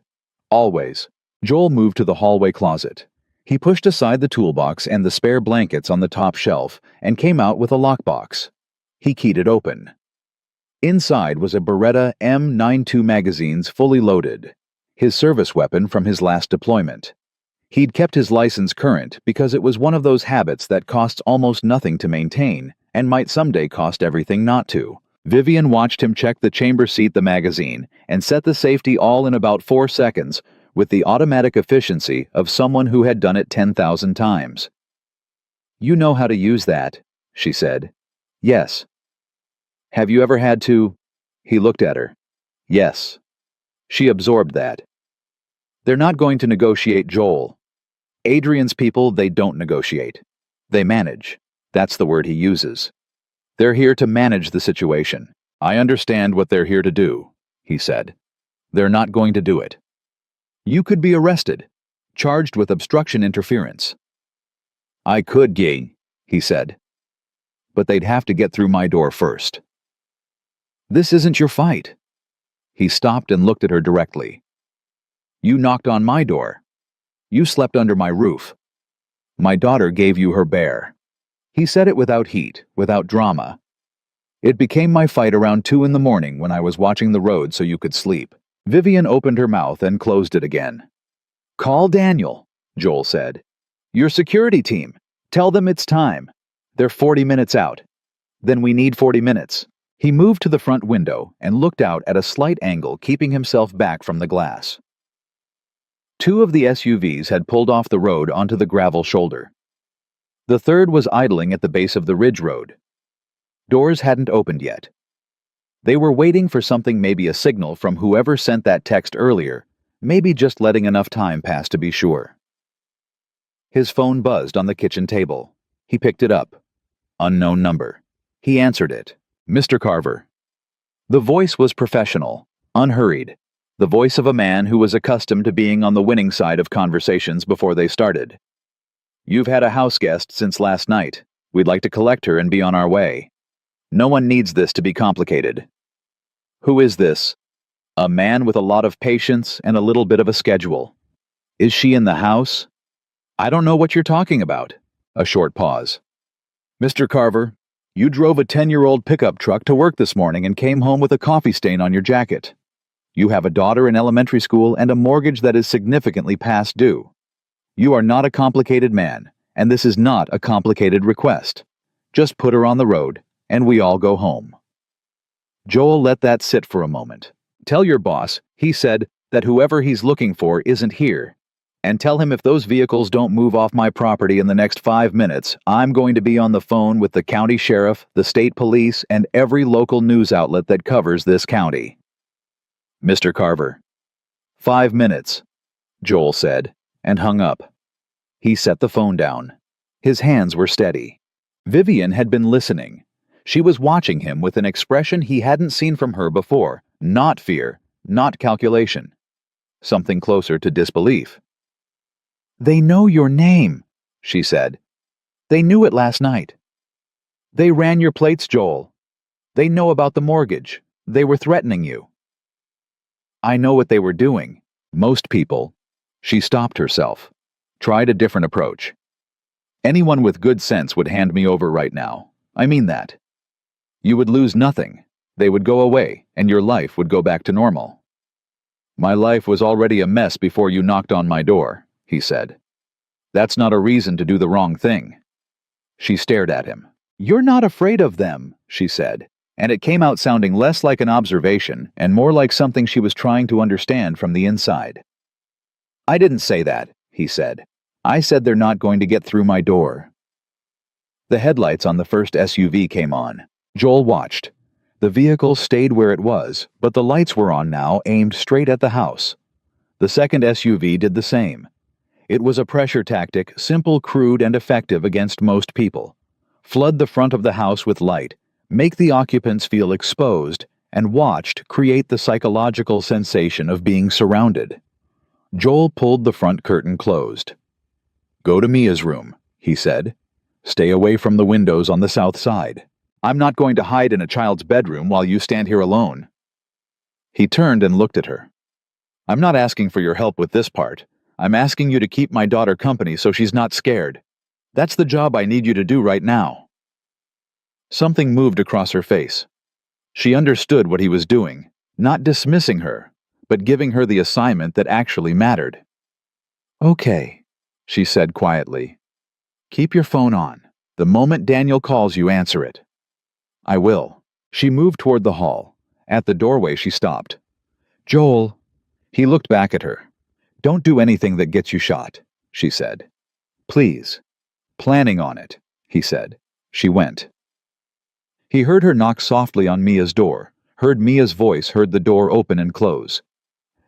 Always. Joel moved to the hallway closet. He pushed aside the toolbox and the spare blankets on the top shelf and came out with a lockbox. He keyed it open. Inside was a Beretta M92 magazines fully loaded, his service weapon from his last deployment. He'd kept his license current because it was one of those habits that costs almost nothing to maintain and might someday cost everything not to. Vivian watched him check the chamber seat the magazine and set the safety all in about 4 seconds with the automatic efficiency of someone who had done it 10,000 times. You know how to use that, she said. Yes. Have you ever had to? He looked at her. Yes. She absorbed that. They're not going to negotiate Joel. Adrian's people, they don't negotiate. They manage. That's the word he uses. They're here to manage the situation. I understand what they're here to do, he said. They're not going to do it. You could be arrested, charged with obstruction interference. I could, Gay, he said. But they'd have to get through my door first. This isn't your fight. He stopped and looked at her directly. You knocked on my door. You slept under my roof. My daughter gave you her bear. He said it without heat, without drama. It became my fight around 2 in the morning when I was watching the road so you could sleep. Vivian opened her mouth and closed it again. Call Daniel, Joel said. Your security team. Tell them it's time. They're 40 minutes out. Then we need 40 minutes. He moved to the front window and looked out at a slight angle, keeping himself back from the glass. 2 of the SUVs had pulled off the road onto the gravel shoulder. The third was idling at the base of the ridge road. Doors hadn't opened yet. They were waiting for something, maybe a signal from whoever sent that text earlier, maybe just letting enough time pass to be sure. His phone buzzed on the kitchen table. He picked it up. Unknown number. He answered it. Mr. Carver. The voice was professional, unhurried, the voice of a man who was accustomed to being on the winning side of conversations before they started. You've had a house guest since last night. We'd like to collect her and be on our way. No one needs this to be complicated. Who is this? A man with a lot of patience and a little bit of a schedule. Is she in the house? I don't know what you're talking about. A short pause. Mr. Carver, you drove a 10-year-old pickup truck to work this morning and came home with a coffee stain on your jacket. You have a daughter in elementary school and a mortgage that is significantly past due. You are not a complicated man, and this is not a complicated request. Just put her on the road, and we all go home. Joel let that sit for a moment. Tell your boss, he said, that whoever he's looking for isn't here. And tell him if those vehicles don't move off my property in the next 5 minutes, I'm going to be on the phone with the county sheriff, the state police, and every local news outlet that covers this county. Mr. Carver. 5 minutes, Joel said, and hung up. He set the phone down. His hands were steady. Vivian had been listening. She was watching him with an expression he hadn't seen from her before, not fear, not calculation. Something closer to disbelief. They know your name, she said. They knew it last night. They ran your plates, Joel. They know about the mortgage. They were threatening you. I know what they were doing. Most people. She stopped herself. Tried a different approach. Anyone with good sense would hand me over right now. I mean that. You would lose nothing. They would go away, and your life would go back to normal. My life was already a mess before you knocked on my door, he said. That's not a reason to do the wrong thing. She stared at him. You're not afraid of them, she said, and it came out sounding less like an observation and more like something she was trying to understand from the inside. I didn't say that, he said. I said they're not going to get through my door. The headlights on the first SUV came on. Joel watched. The vehicle stayed where it was, but the lights were on now, aimed straight at the house. The second SUV did the same. It was a pressure tactic, simple, crude, and effective against most people. Flood the front of the house with light, make the occupants feel exposed, and watched create the psychological sensation of being surrounded. Joel pulled the front curtain closed. Go to Mia's room, he said. Stay away from the windows on the south side. I'm not going to hide in a child's bedroom while you stand here alone. He turned and looked at her. I'm not asking for your help with this part. I'm asking you to keep my daughter company so she's not scared. That's the job I need you to do right now. Something moved across her face. She understood what he was doing, not dismissing her, but giving her the assignment that actually mattered. Okay, she said quietly. Keep your phone on. The moment Daniel calls you, answer it. I will. She moved toward the hall. At the doorway, she stopped. Joel. He looked back at her. Don't do anything that gets you shot, she said. Please. Planning on it, he said. She went. He heard her knock softly on Mia's door, heard Mia's voice, heard the door open and close.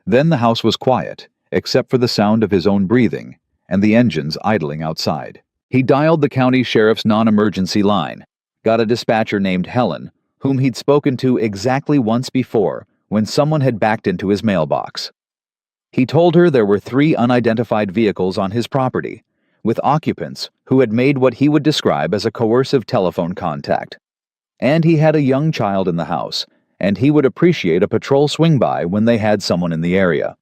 Then the house was quiet, except for the sound of his own breathing, and the engines idling outside. He dialed the county sheriff's non-emergency line, got a dispatcher named Helen, whom he'd spoken to exactly once before when someone had backed into his mailbox. He told her there were 3 unidentified vehicles on his property, with occupants who had made what he would describe as a coercive telephone contact. And he had a young child in the house, and he would appreciate a patrol swing by when they had someone in the area.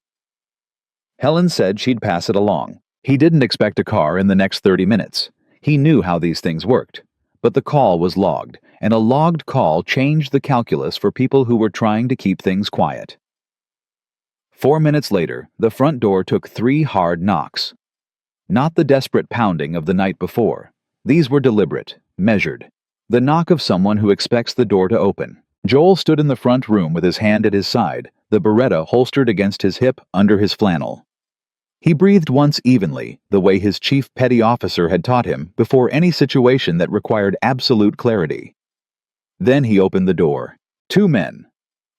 Helen said she'd pass it along. He didn't expect a car in the next 30 minutes. He knew how these things worked. But the call was logged, and a logged call changed the calculus for people who were trying to keep things quiet. 4 minutes later, the front door took 3 hard knocks. Not the desperate pounding of the night before. These were deliberate, measured. The knock of someone who expects the door to open. Joel stood in the front room with his hand at his side, the Beretta holstered against his hip under his flannel. He breathed once evenly, the way his chief petty officer had taught him before any situation that required absolute clarity. Then he opened the door. 2 men.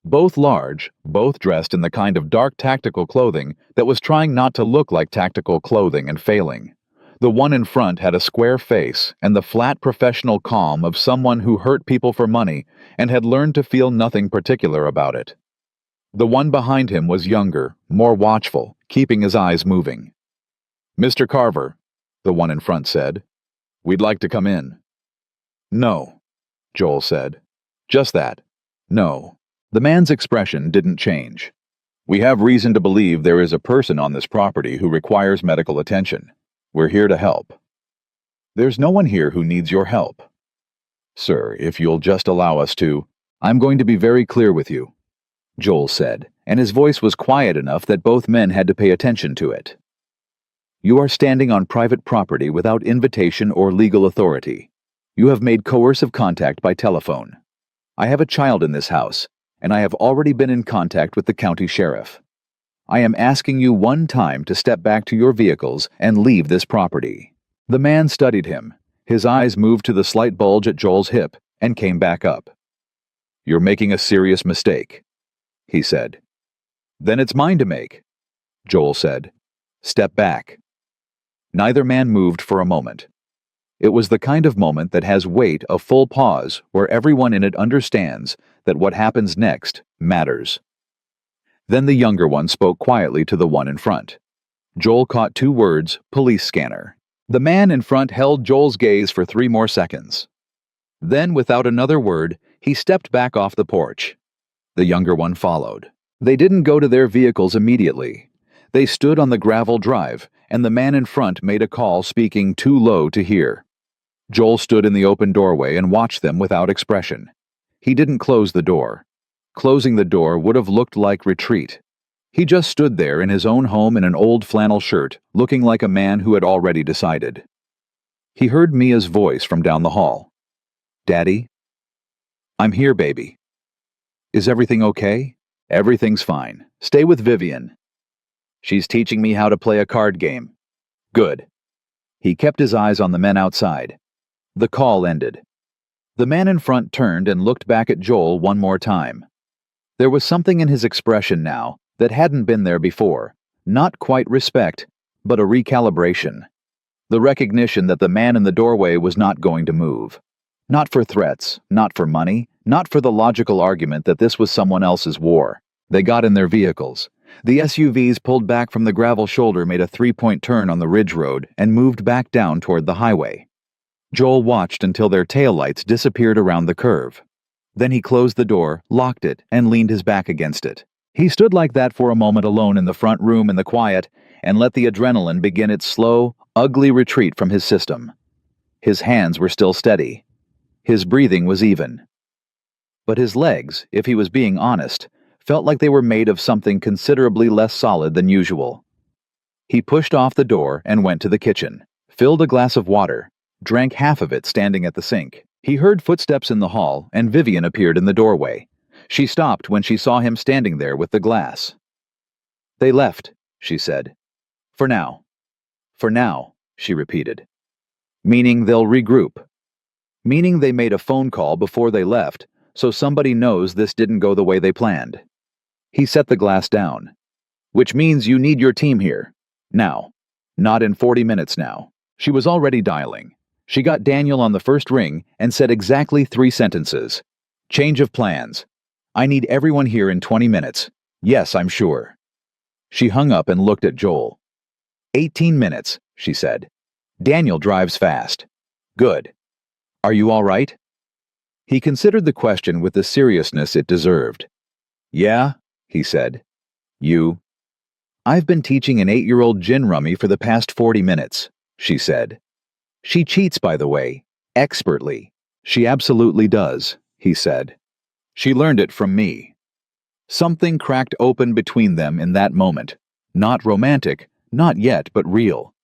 Both large, both dressed in the kind of dark tactical clothing that was trying not to look like tactical clothing and failing. The one in front had a square face and the flat professional calm of someone who hurt people for money and had learned to feel nothing particular about it. The one behind him was younger, more watchful, keeping his eyes moving. "Mr. Carver," the one in front said, "we'd like to come in." "No," Joel said. "Just that. No." The man's expression didn't change. "We have reason to believe there is a person on this property who requires medical attention. We're here to help." "There's no one here who needs your help." "Sir, if you'll just allow us to—" "I'm going to be very clear with you," Joel said, and his voice was quiet enough that both men had to pay attention to it. "You are standing on private property without invitation or legal authority. You have made coercive contact by telephone. I have a child in this house, and I have already been in contact with the county sheriff. I am asking you one time to step back to your vehicles and leave this property." The man studied him. His eyes moved to the slight bulge at Joel's hip and came back up. "You're making a serious mistake," he said. "Then it's mine to make," Joel said. "Step back." Neither man moved for a moment. It was the kind of moment that has weight, a full pause, where everyone in it understands that what happens next matters. Then the younger one spoke quietly to the one in front. Joel caught 2 words, "police scanner." The man in front held Joel's gaze for 3 more seconds. Then, without another word, he stepped back off the porch. The younger one followed. They didn't go to their vehicles immediately. They stood on the gravel drive, and the man in front made a call speaking too low to hear. Joel stood in the open doorway and watched them without expression. He didn't close the door. Closing the door would have looked like retreat. He just stood there in his own home in an old flannel shirt, looking like a man who had already decided. He heard Mia's voice from down the hall. "Daddy?" "I'm here, baby." "Is everything okay?" "Everything's fine. Stay with Vivian. She's teaching me how to play a card game." "Good." He kept his eyes on the men outside. The call ended. The man in front turned and looked back at Joel one more time. There was something in his expression now that hadn't been there before. Not quite respect, but a recalibration. The recognition that the man in the doorway was not going to move. Not for threats, not for money, not for the logical argument that this was someone else's war. They got in their vehicles. The SUVs pulled back from the gravel shoulder, made a 3-point turn on the ridge road, and moved back down toward the highway. Joel watched until their taillights disappeared around the curve. Then he closed the door, locked it, and leaned his back against it. He stood like that for a moment alone in the front room in the quiet, and let the adrenaline begin its slow, ugly retreat from his system. His hands were still steady. His breathing was even. But his legs, if he was being honest, felt like they were made of something considerably less solid than usual. He pushed off the door and went to the kitchen, filled a glass of water, drank half of it standing at the sink. He heard footsteps in the hall, and Vivian appeared in the doorway. She stopped when she saw him standing there with the glass. "They left," she said. "For now." "For now," she repeated. "Meaning they'll regroup." "Meaning they made a phone call before they left, so somebody knows this didn't go the way they planned." He set the glass down. "Which means you need your team here. Now." Not in 40 minutes now. She was already dialing. She got Daniel on the first ring and said exactly 3 sentences. Change of plans. I need everyone here in 20 minutes. Yes, I'm sure. She hung up and looked at Joel. 18 minutes, she said. Daniel drives fast. Good. Are you all right? He considered the question with the seriousness it deserved. Yeah, he said. You? I've been teaching an 8-year-old gin rummy for the past 40 minutes, she said. She cheats, by the way, expertly. She absolutely does, he said. She learned it from me. Something cracked open between them in that moment. Not romantic, not yet, but real.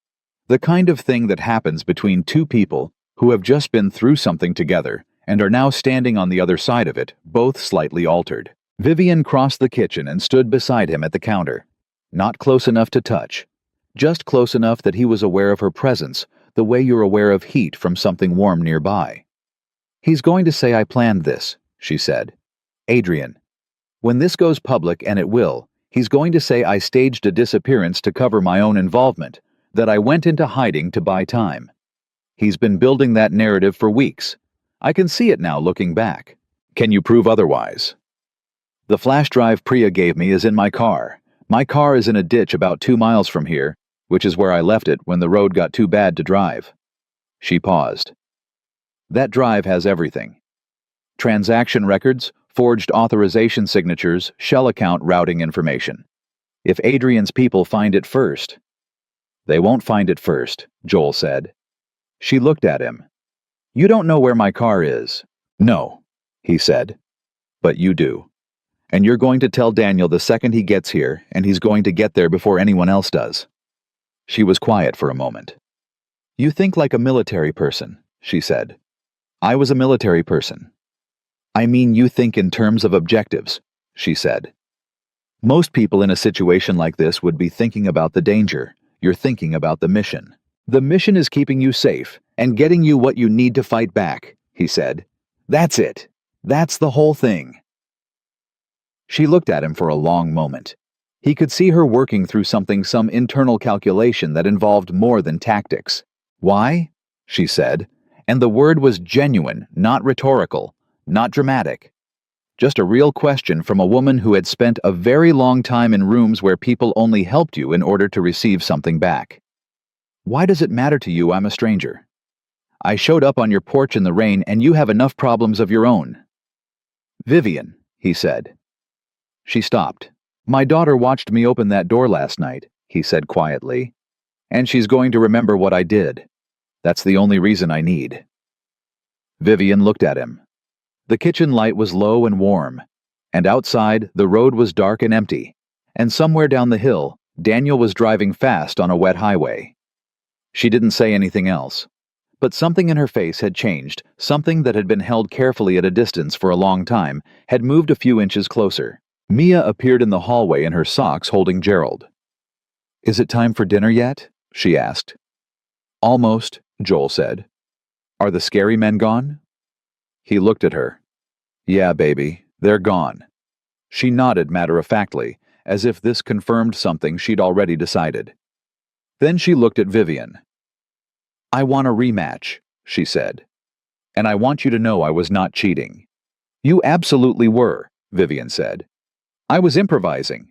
The kind of thing that happens between two people who have just been through something together and are now standing on the other side of it, both slightly altered. Vivian crossed the kitchen and stood beside him at the counter. Not close enough to touch. Just close enough that he was aware of her presence, the way you're aware of heat from something warm nearby. He's going to say I planned this, she said. Adrian. When this goes public, and it will, he's going to say I staged a disappearance to cover my own involvement, that I went into hiding to buy time. He's been building that narrative for weeks. I can see it now looking back. Can you prove otherwise? The flash drive Priya gave me is in my car. My car is in a ditch about 2 miles from here, which is where I left it when the road got too bad to drive. She paused. That drive has everything. Transaction records, forged authorization signatures, shell account routing information. If Adrian's people find it first... They won't find it first, Joel said. She looked at him. You don't know where my car is. No, he said. But you do. And you're going to tell Daniel the second he gets here, and he's going to get there before anyone else does. She was quiet for a moment. You think like a military person, she said. I was a military person. I mean, you think in terms of objectives, she said. Most people in a situation like this would be thinking about the danger. You're thinking about the mission. The mission is keeping you safe and getting you what you need to fight back, he said. That's it. That's the whole thing. She looked at him for a long moment. He could see her working through some internal calculation that involved more than tactics. Why? She said, and the word was genuine, not rhetorical, not dramatic. Just a real question from a woman who had spent a very long time in rooms where people only helped you in order to receive something back. Why does it matter to you I'm a stranger? I showed up on your porch in the rain and you have enough problems of your own. Vivian, he said. She stopped. My daughter watched me open that door last night, he said quietly. And she's going to remember what I did. That's the only reason I need. Vivian looked at him. The kitchen light was low and warm, and outside the road was dark and empty, and somewhere down the hill, Daniel was driving fast on a wet highway. She didn't say anything else, but something in her face had changed, something that had been held carefully at a distance for a long time had moved a few inches closer. Mia appeared in the hallway in her socks holding Gerald. Is it time for dinner yet? She asked. Almost, Joel said. Are the scary men gone? He looked at her. Yeah, baby, they're gone. She nodded matter-of-factly, as if this confirmed something she'd already decided. Then she looked at Vivian. I want a rematch, she said. And I want you to know I was not cheating. You absolutely were, Vivian said. I was improvising,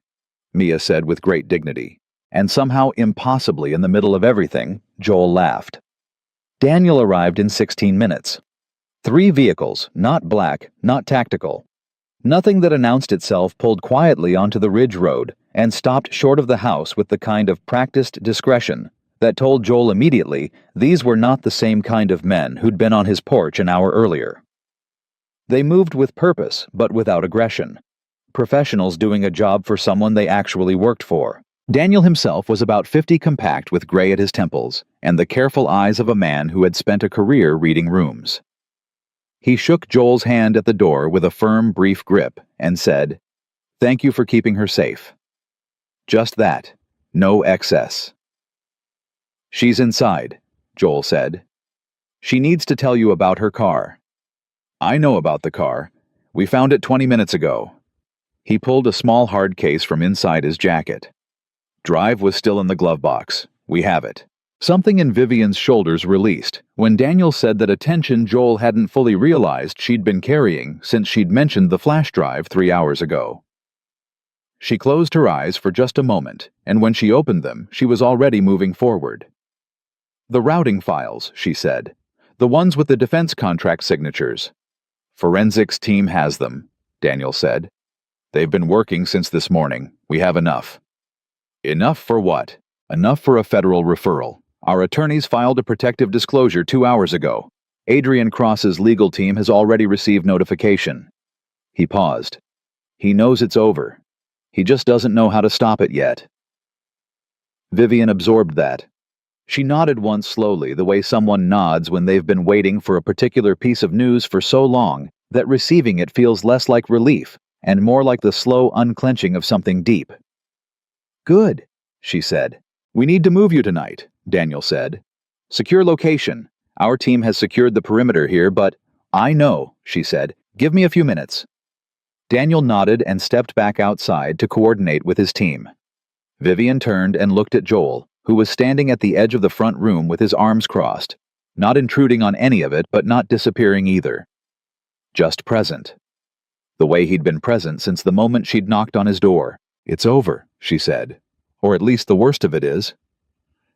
Mia said with great dignity. And somehow impossibly in the middle of everything, Joel laughed. Daniel arrived in 16 minutes. 3 vehicles, not black, not tactical. Nothing that announced itself pulled quietly onto the ridge road and stopped short of the house with the kind of practiced discretion that told Joel immediately these were not the same kind of men who'd been on his porch an hour earlier. They moved with purpose, but without aggression. Professionals doing a job for someone they actually worked for. Daniel himself was about 50 compact with gray at his temples and the careful eyes of a man who had spent a career reading rooms. He shook Joel's hand at the door with a firm, brief grip and said, Thank you for keeping her safe. Just that. No excess. She's inside, Joel said. She needs to tell you about her car. I know about the car. We found it 20 minutes ago. He pulled a small hard case from inside his jacket. Drive was still in the glove box. We have it. Something in Vivian's shoulders released when Daniel said that a tension Joel hadn't fully realized she'd been carrying since she'd mentioned the flash drive 3 hours ago. She closed her eyes for just a moment, and when she opened them, she was already moving forward. The routing files, she said. The ones with the defense contract signatures. Forensics team has them, Daniel said. They've been working since this morning. We have enough. Enough for what? Enough for a federal referral. Our attorneys filed a protective disclosure 2 hours ago. Adrian Cross's legal team has already received notification. He paused. He knows it's over. He just doesn't know how to stop it yet. Vivian absorbed that. She nodded once slowly, the way someone nods when they've been waiting for a particular piece of news for so long that receiving it feels less like relief and more like the slow unclenching of something deep. Good, she said. We need to move you tonight, Daniel said. Secure location. Our team has secured the perimeter here, but I know, she said. Give me a few minutes. Daniel nodded and stepped back outside to coordinate with his team. Vivian turned and looked at Joel, who was standing at the edge of the front room with his arms crossed, not intruding on any of it but not disappearing either. Just present. The way he'd been present since the moment she'd knocked on his door. It's over, she said. Or at least the worst of it is.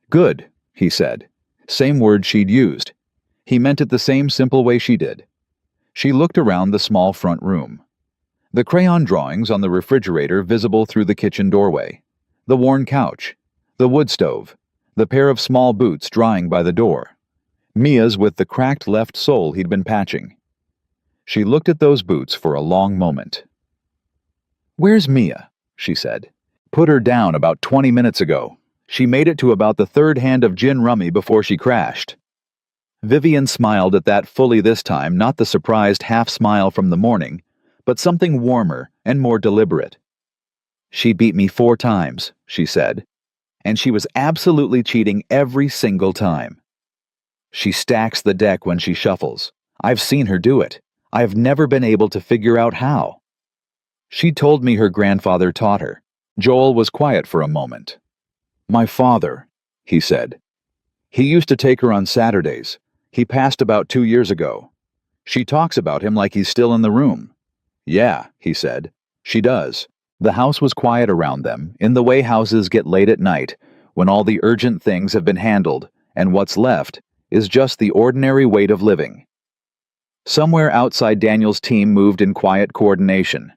Good, he said. Same word she'd used. He meant it the same simple way she did. She looked around the small front room. The crayon drawings on the refrigerator visible through the kitchen doorway. The worn couch. The wood stove. The pair of small boots drying by the door. Mia's with the cracked left sole he'd been patching. She looked at those boots for a long moment. Where's Mia? She said. Put her down about 20 minutes ago. She made it to about the third hand of gin rummy before she crashed. Vivian smiled at that fully this time, not the surprised half-smile from the morning, but something warmer and more deliberate. She beat me 4 times, she said, and she was absolutely cheating every single time. She stacks the deck when she shuffles. I've seen her do it. I've never been able to figure out how. She told me her grandfather taught her. Joel was quiet for a moment. My father, he said. He used to take her on Saturdays. He passed about 2 years ago. She talks about him like he's still in the room. Yeah, he said. She does. The house was quiet around them, in the way houses get late at night, when all the urgent things have been handled, and what's left is just the ordinary weight of living. Somewhere outside Daniel's team moved in quiet coordination.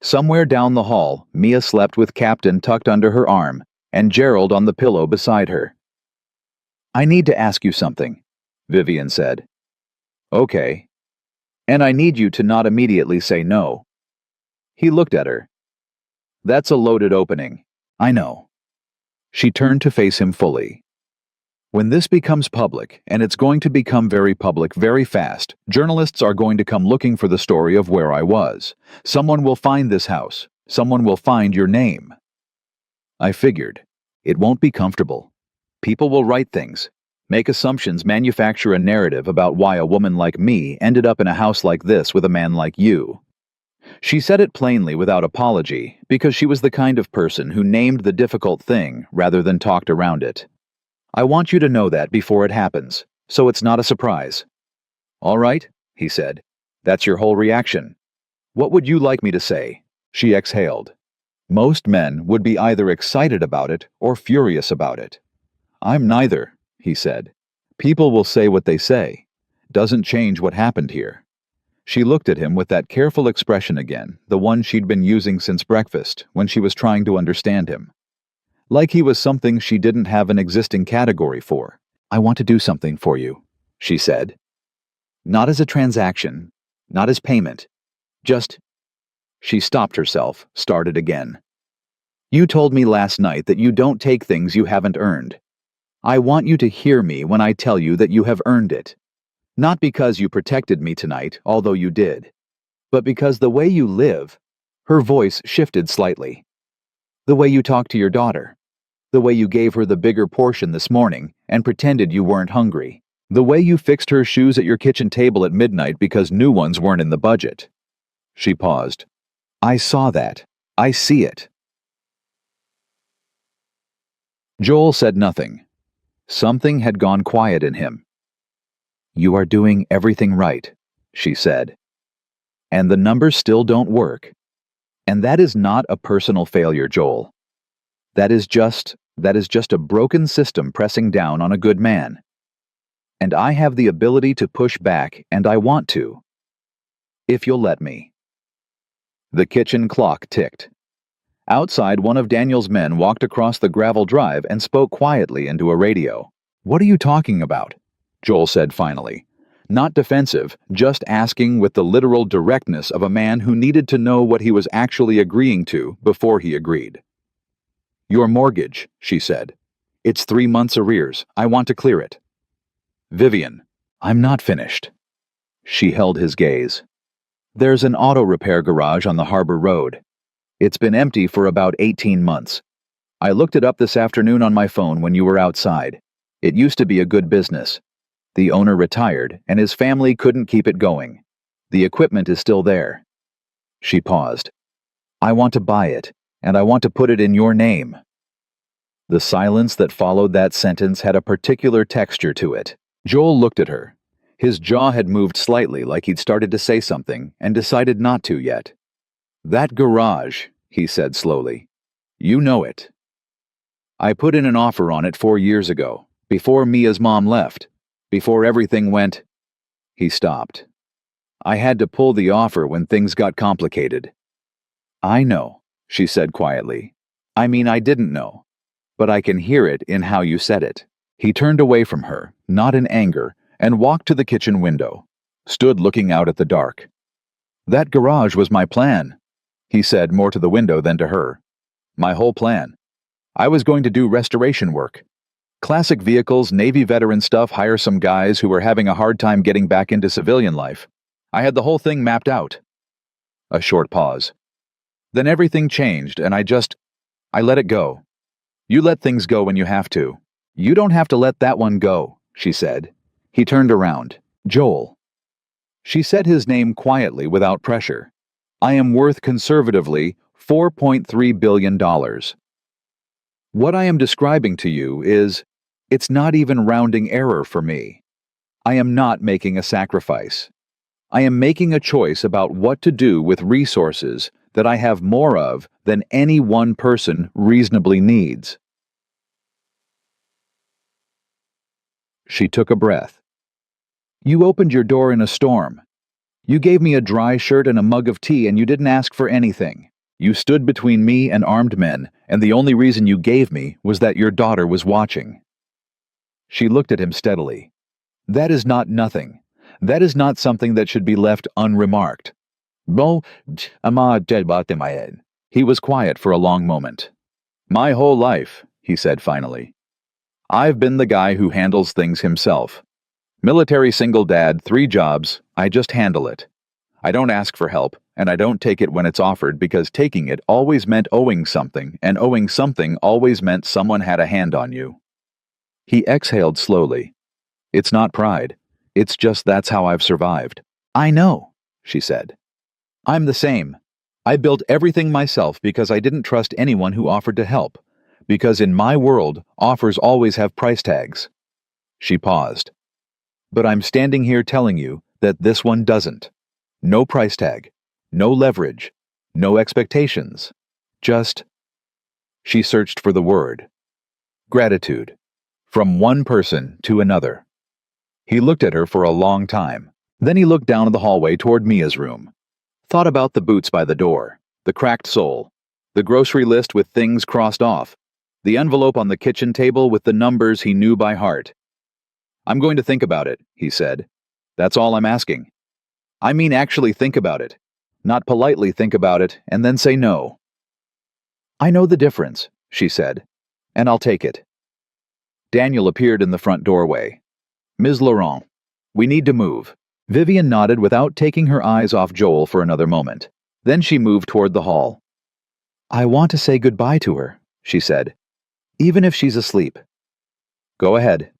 Somewhere down the hall, Mia slept with Captain tucked under her arm, and Gerald on the pillow beside her. I need to ask you something, Vivian said. Okay. And I need you to not immediately say no. He looked at her. That's a loaded opening. I know. She turned to face him fully. When this becomes public, and it's going to become very public very fast, journalists are going to come looking for the story of where I was. Someone will find this house. Someone will find your name. I figured. It won't be comfortable. People will write things, make assumptions, manufacture a narrative about why a woman like me ended up in a house like this with a man like you. She said it plainly without apology, because she was the kind of person who named the difficult thing rather than talked around it. I want you to know that before it happens, so it's not a surprise. All right, he said. That's your whole reaction. What would you like me to say? She exhaled. Most men would be either excited about it or furious about it. I'm neither, he said. People will say what they say. Doesn't change what happened here. She looked at him with that careful expression again, the one she'd been using since breakfast, when she was trying to understand him. Like he was something she didn't have an existing category for. I want to do something for you, she said. Not as a transaction, not as payment, just... She stopped herself, started again. You told me last night that you don't take things you haven't earned. I want you to hear me when I tell you that you have earned it. Not because you protected me tonight, although you did, but because the way you live... Her voice shifted slightly. The way you talk to your daughter. The way you gave her the bigger portion this morning and pretended you weren't hungry. The way you fixed her shoes at your kitchen table at midnight because new ones weren't in the budget. She paused. I saw that. I see it. Joel said nothing. Something had gone quiet in him. "You are doing everything right," she said. "And the numbers still don't work. And that is not a personal failure, Joel. That is just a broken system pressing down on a good man. And I have the ability to push back, and I want to. If you'll let me." The kitchen clock ticked. Outside, one of Daniel's men walked across the gravel drive and spoke quietly into a radio. "What are you talking about?" Joel said finally. Not defensive, just asking with the literal directness of a man who needed to know what he was actually agreeing to before he agreed. "Your mortgage," she said. "It's 3 months arrears. I want to clear it." "Vivian, I'm not finished." She held his gaze. "There's an auto repair garage on the Harbor Road. It's been empty for about 18 months. I looked it up this afternoon on my phone when you were outside. It used to be a good business. The owner retired, and his family couldn't keep it going. The equipment is still there." She paused. "I want to buy it, and I want to put it in your name." The silence that followed that sentence had a particular texture to it. Joel looked at her. His jaw had moved slightly, like he'd started to say something, and decided not to yet. "That garage," he said slowly. "You know it. I put in an offer on it 4 years ago, before Mia's mom left. Before everything went—" He stopped. "I had to pull the offer when things got complicated." "I know," she said quietly. "I mean, I didn't know. But I can hear it in how you said it." He turned away from her, not in anger, and walked to the kitchen window, stood looking out at the dark. "That garage was my plan," he said, more to the window than to her. "My whole plan. I was going to do restoration work. Classic vehicles, Navy veteran stuff, hire some guys who were having a hard time getting back into civilian life. I had the whole thing mapped out." A short pause. "Then everything changed, and I let it go. You let things go when you have to. You don't have to let that one go," she said. He turned around. "Joel." She said his name quietly without pressure. "I am worth conservatively $4.3 billion. What I am describing to you it's not even rounding error for me. I am not making a sacrifice. I am making a choice about what to do with resources that I have more of than any one person reasonably needs." She took a breath. "You opened your door in a storm. You gave me a dry shirt and a mug of tea, and you didn't ask for anything. You stood between me and armed men, and the only reason you gave me was that your daughter was watching." She looked at him steadily. "That is not nothing. That is not something that should be left unremarked." "Bon, he was quiet for a long moment. "My whole life," he said finally. "I've been the guy who handles things himself. Military single dad, 3 jobs, I just handle it. I don't ask for help, and I don't take it when it's offered because taking it always meant owing something, and owing something always meant someone had a hand on you." He exhaled slowly. "It's not pride. It's just that's how I've survived." "I know," she said. "I'm the same. I built everything myself because I didn't trust anyone who offered to help. Because in my world, offers always have price tags." She paused. "But I'm standing here telling you that this one doesn't. No price tag. No leverage. No expectations. Just—" She searched for the word. "Gratitude. From one person to another." He looked at her for a long time. Then he looked down the hallway toward Mia's room. Thought about the boots by the door, the cracked sole, the grocery list with things crossed off, the envelope on the kitchen table with the numbers he knew by heart. "I'm going to think about it," he said. "That's all I'm asking. I mean actually think about it. Not politely think about it and then say no." "I know the difference," she said, "and I'll take it." Daniel appeared in the front doorway. "Ms. Laurent, we need to move." Vivian nodded without taking her eyes off Joel for another moment. Then she moved toward the hall. "I want to say goodbye to her," she said, "even if she's asleep." "Go ahead."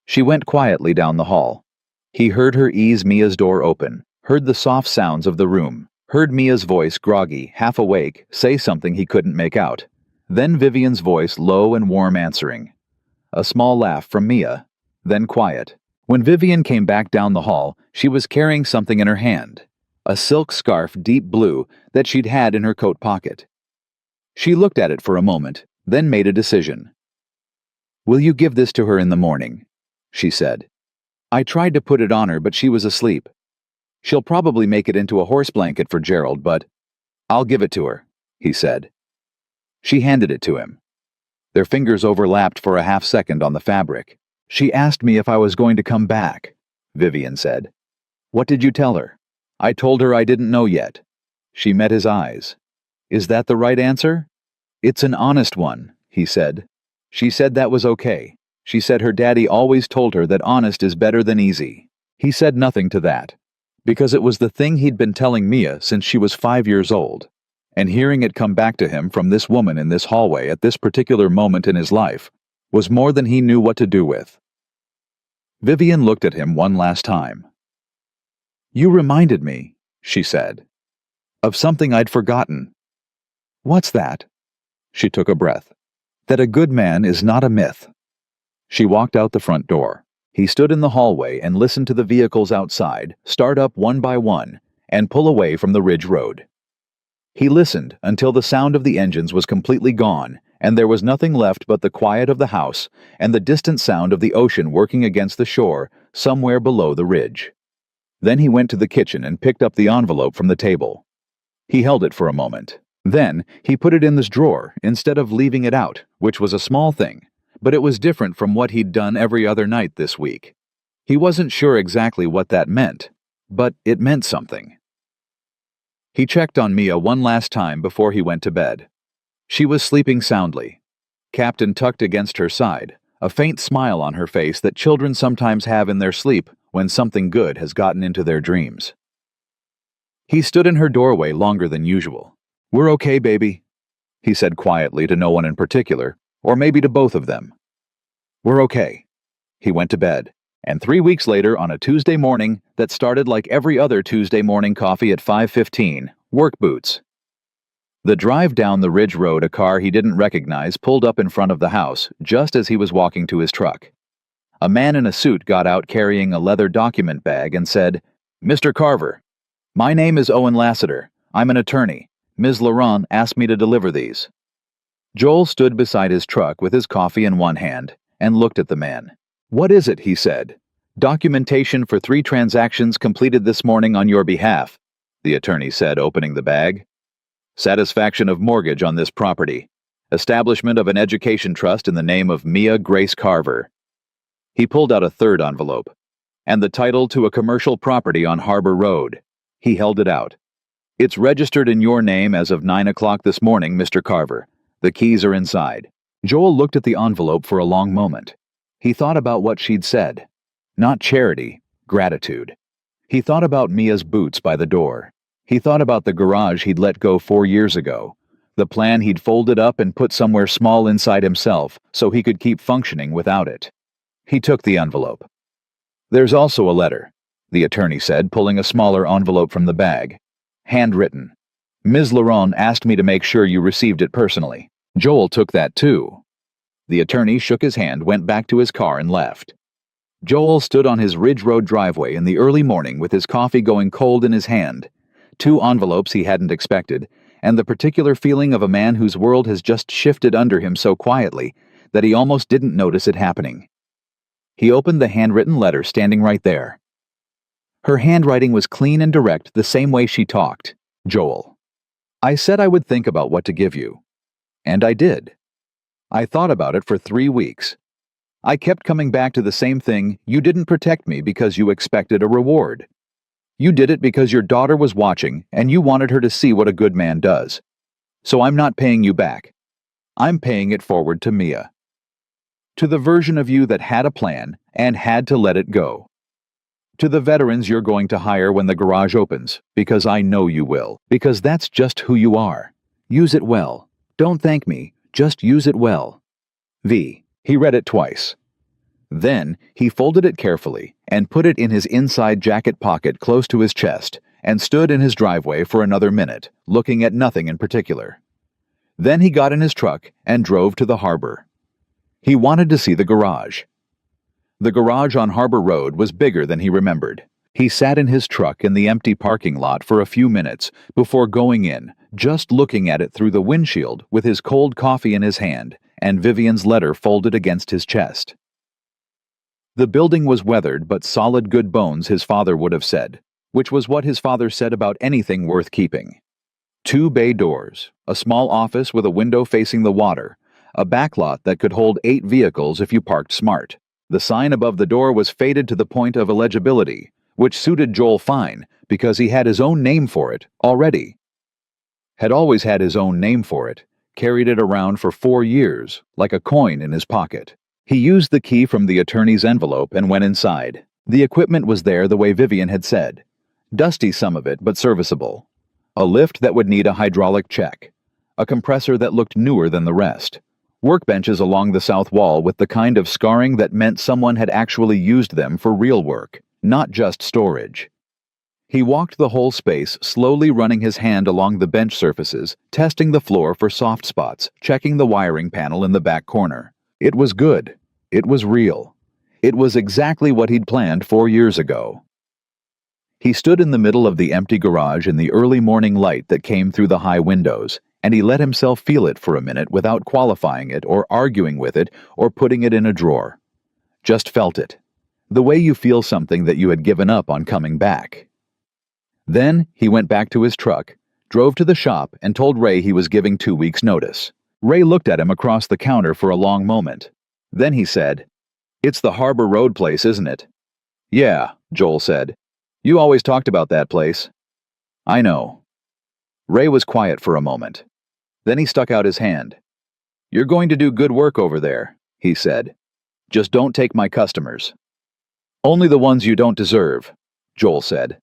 She went quietly down the hall. He heard her ease Mia's door open, heard the soft sounds of the room, heard Mia's voice, groggy, half awake, say something he couldn't make out. Then Vivian's voice, low and warm, answering. A small laugh from Mia, then quiet. When Vivian came back down the hall, she was carrying something in her hand, a silk scarf deep blue that she'd had in her coat pocket. She looked at it for a moment, then made a decision. "Will you give this to her in the morning?" she said. "I tried to put it on her, but she was asleep. She'll probably make it into a horse blanket for Gerald, but I'll give it to her," he said. She handed it to him. Their fingers overlapped for a half-second on the fabric. "She asked me if I was going to come back," Vivian said. "What did you tell her?" "I told her I didn't know yet." She met his eyes. "Is that the right answer?" "It's an honest one," he said. She said that was okay. She said her daddy always told her that honest is better than easy. He said nothing to that, because it was the thing he'd been telling Mia since she was 5 years old. And hearing it come back to him from this woman in this hallway at this particular moment in his life was more than he knew what to do with. Vivian looked at him one last time. "You reminded me," she said, "of something I'd forgotten." "What's that?" She took a breath. "That a good man is not a myth." She walked out the front door. He stood in the hallway and listened to the vehicles outside start up one by one and pull away from the Ridge Road. He listened until the sound of the engines was completely gone and there was nothing left but the quiet of the house and the distant sound of the ocean working against the shore somewhere below the ridge. Then he went to the kitchen and picked up the envelope from the table. He held it for a moment. Then he put it in this drawer instead of leaving it out, which was a small thing, but it was different from what he'd done every other night this week. He wasn't sure exactly what that meant, but it meant something. He checked on Mia one last time before he went to bed. She was sleeping soundly, Captain tucked against her side, a faint smile on her face that children sometimes have in their sleep when something good has gotten into their dreams. He stood in her doorway longer than usual. "We're okay, baby," he said quietly to no one in particular, or maybe to both of them. "We're okay." He went to bed. And 3 weeks later, on a Tuesday morning that started like every other Tuesday morning coffee at 5:15, work boots. The drive down the Ridge Road, a car he didn't recognize pulled up in front of the house just as he was walking to his truck. A man in a suit got out carrying a leather document bag and said, "Mr. Carver, my name is Owen Lassiter. I'm an attorney. Ms. Laurent asked me to deliver these." Joel stood beside his truck with his coffee in one hand and looked at the man. "What is it?" he said. "Documentation for 3 transactions completed this morning on your behalf," the attorney said, opening the bag. "Satisfaction of mortgage on this property. Establishment of an education trust in the name of Mia Grace Carver." He pulled out a third envelope. "And the title to a commercial property on Harbor Road." He held it out. "It's registered in your name as of 9 o'clock this morning, Mr. Carver. The keys are inside." Joel looked at the envelope for a long moment. He thought about what she'd said. Not charity, gratitude. He thought about Mia's boots by the door. He thought about the garage he'd let go 4 years ago. The plan he'd folded up and put somewhere small inside himself so he could keep functioning without it. He took the envelope. "There's also a letter," the attorney said, pulling a smaller envelope from the bag. "Handwritten. Ms. Laurent asked me to make sure you received it personally." Joel took that too. The attorney shook his hand, went back to his car, and left. Joel stood on his Ridge Road driveway in the early morning with his coffee going cold in his hand, 2 envelopes he hadn't expected, and the particular feeling of a man whose world has just shifted under him so quietly that he almost didn't notice it happening. He opened the handwritten letter standing right there. Her handwriting was clean and direct, the same way she talked. "Joel, I said I would think about what to give you. And I did. I thought about it for 3 weeks. I kept coming back to the same thing. You didn't protect me because you expected a reward. You did it because your daughter was watching and you wanted her to see what a good man does. So I'm not paying you back. I'm paying it forward to Mia. To the version of you that had a plan and had to let it go. To the veterans you're going to hire when the garage opens, because I know you will, because that's just who you are. Use it well. Don't thank me, just use it well. V. He read it twice. Then he folded it carefully and put it in his inside jacket pocket close to his chest and stood in his driveway for another minute, looking at nothing in particular. Then he got in his truck and drove to the harbor. He wanted to see the garage. The garage on Harbor Road was bigger than he remembered. He sat in his truck in the empty parking lot for a few minutes before going in, just looking at it through the windshield with his cold coffee in his hand and Vivian's letter folded against his chest. The building was weathered but solid good bones, his father would have said, which was what his father said about anything worth keeping. 2 bay doors, a small office with a window facing the water, a backlot that could hold 8 vehicles if you parked smart. The sign above the door was faded to the point of illegibility, which suited Joel fine because he had his own name for it already. Had always had his own name for it, carried it around for 4 years, like a coin in his pocket. He used the key from the attorney's envelope and went inside. The equipment was there the way Vivian had said. Dusty some of it, but serviceable. A lift that would need a hydraulic check. A compressor that looked newer than the rest. Workbenches along the south wall with the kind of scarring that meant someone had actually used them for real work, not just storage. He walked the whole space, slowly running his hand along the bench surfaces, testing the floor for soft spots, checking the wiring panel in the back corner. It was good. It was real. It was exactly what he'd planned 4 years ago. He stood in the middle of the empty garage in the early morning light that came through the high windows, and he let himself feel it for a minute without qualifying it or arguing with it or putting it in a drawer. Just felt it. The way you feel something that you had given up on coming back. Then he went back to his truck, drove to the shop, and told Ray he was giving 2 weeks' notice. Ray looked at him across the counter for a long moment. Then he said, "It's the Harbor Road place, isn't it?" "Yeah," Joel said. "You always talked about that place." "I know." Ray was quiet for a moment. Then he stuck out his hand. "You're going to do good work over there," he said. "Just don't take my customers." "Only the ones you don't deserve," Joel said.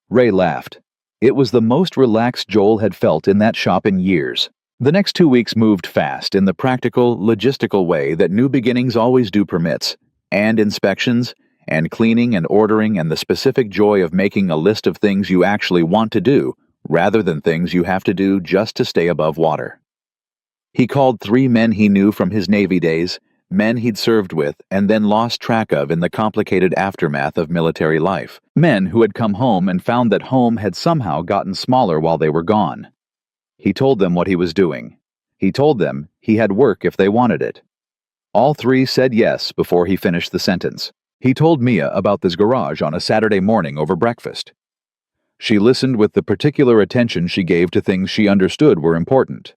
Ray laughed. It was the most relaxed Joel had felt in that shop in years. The next 2 weeks moved fast in the practical, logistical way that new beginnings always do. Permits, and inspections, and cleaning and ordering, and the specific joy of making a list of things you actually want to do, rather than things you have to do just to stay above water. He called 3 men he knew from his Navy days, men he'd served with and then lost track of in the complicated aftermath of military life, men who had come home and found that home had somehow gotten smaller while they were gone. He told them what he was doing. He told them he had work if they wanted it. All 3 said yes before he finished the sentence. He told Mia about this garage on a Saturday morning over breakfast. She listened with the particular attention she gave to things she understood were important.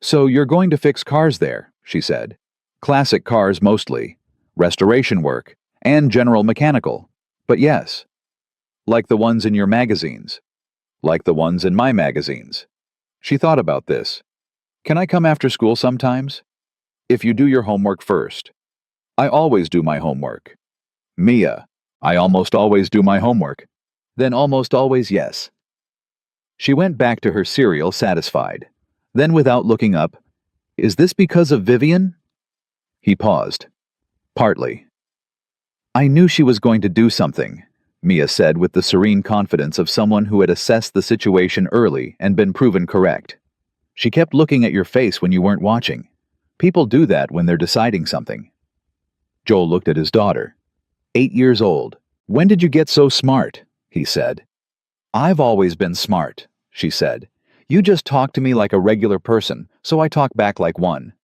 "So you're going to fix cars there," she said. "Classic cars mostly, restoration work, and general mechanical. But yes. Like the ones in your magazines. Like the ones in my magazines." She thought about this. "Can I come after school sometimes?" "If you do your homework first." "I always do my homework." "Mia, I almost always do my homework." "Then almost always yes." She went back to her cereal satisfied. Then without looking up, "Is this because of Vivian?" He paused. "Partly." "I knew she was going to do something," Mia said with the serene confidence of someone who had assessed the situation early and been proven correct. "She kept looking at your face when you weren't watching. People do that when they're deciding something." Joel looked at his daughter. 8 years old. "When did you get so smart?" he said. "I've always been smart," she said. "You just talk to me like a regular person, so I talk back like one."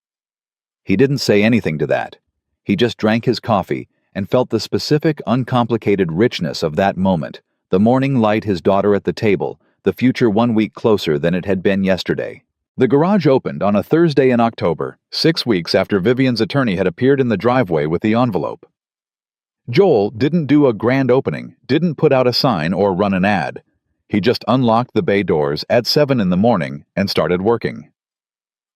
He didn't say anything to that. He just drank his coffee and felt the specific, uncomplicated richness of that moment, the morning light, his daughter at the table, the future 1 week closer than it had been yesterday. The garage opened on a Thursday in October, 6 weeks after Vivian's attorney had appeared in the driveway with the envelope. Joel didn't do a grand opening, didn't put out a sign or run an ad. He just unlocked the bay doors at 7 in the morning and started working.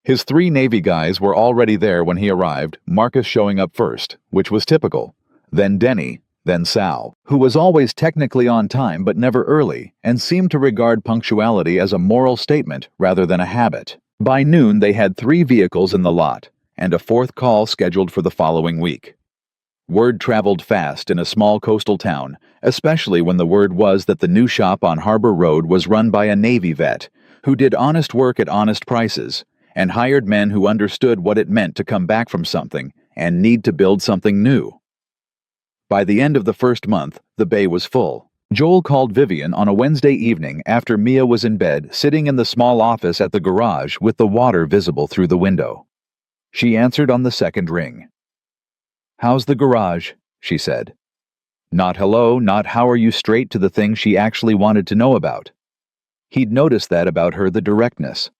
His 3 Navy guys were already there when he arrived, Marcus showing up first, which was typical. Then Denny, then Sal, who was always technically on time but never early, and seemed to regard punctuality as a moral statement rather than a habit. By noon they had 3 vehicles in the lot, and a 4th call scheduled for the following week. Word traveled fast in a small coastal town, especially when the word was that the new shop on Harbor Road was run by a Navy vet, who did honest work at honest prices, and hired men who understood what it meant to come back from something and need to build something new. By the end of the first month, the bay was full. Joel called Vivian on a Wednesday evening after Mia was in bed, sitting in the small office at the garage with the water visible through the window. She answered on the second ring. "How's the garage?" she said. Not hello, not how are you, straight to the thing she actually wanted to know about. He'd noticed that about her, the directness.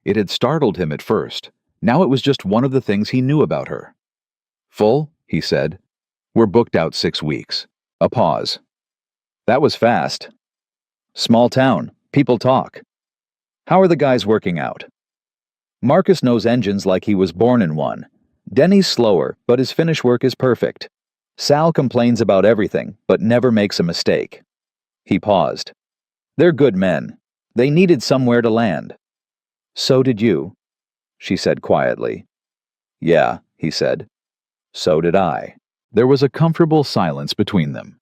It had startled him at first. Now it was just one of the things he knew about her. "Full?" he said. "We're booked out 6 weeks. A pause. "That was fast." "Small town. People talk." "How are the guys working out?" "Marcus knows engines like he was born in one. Denny's slower, but his finish work is perfect. Sal complains about everything, but never makes a mistake." He paused. "They're good men. They needed somewhere to land." "So did you," she said quietly. "Yeah," he said. "So did I." There was a comfortable silence between them.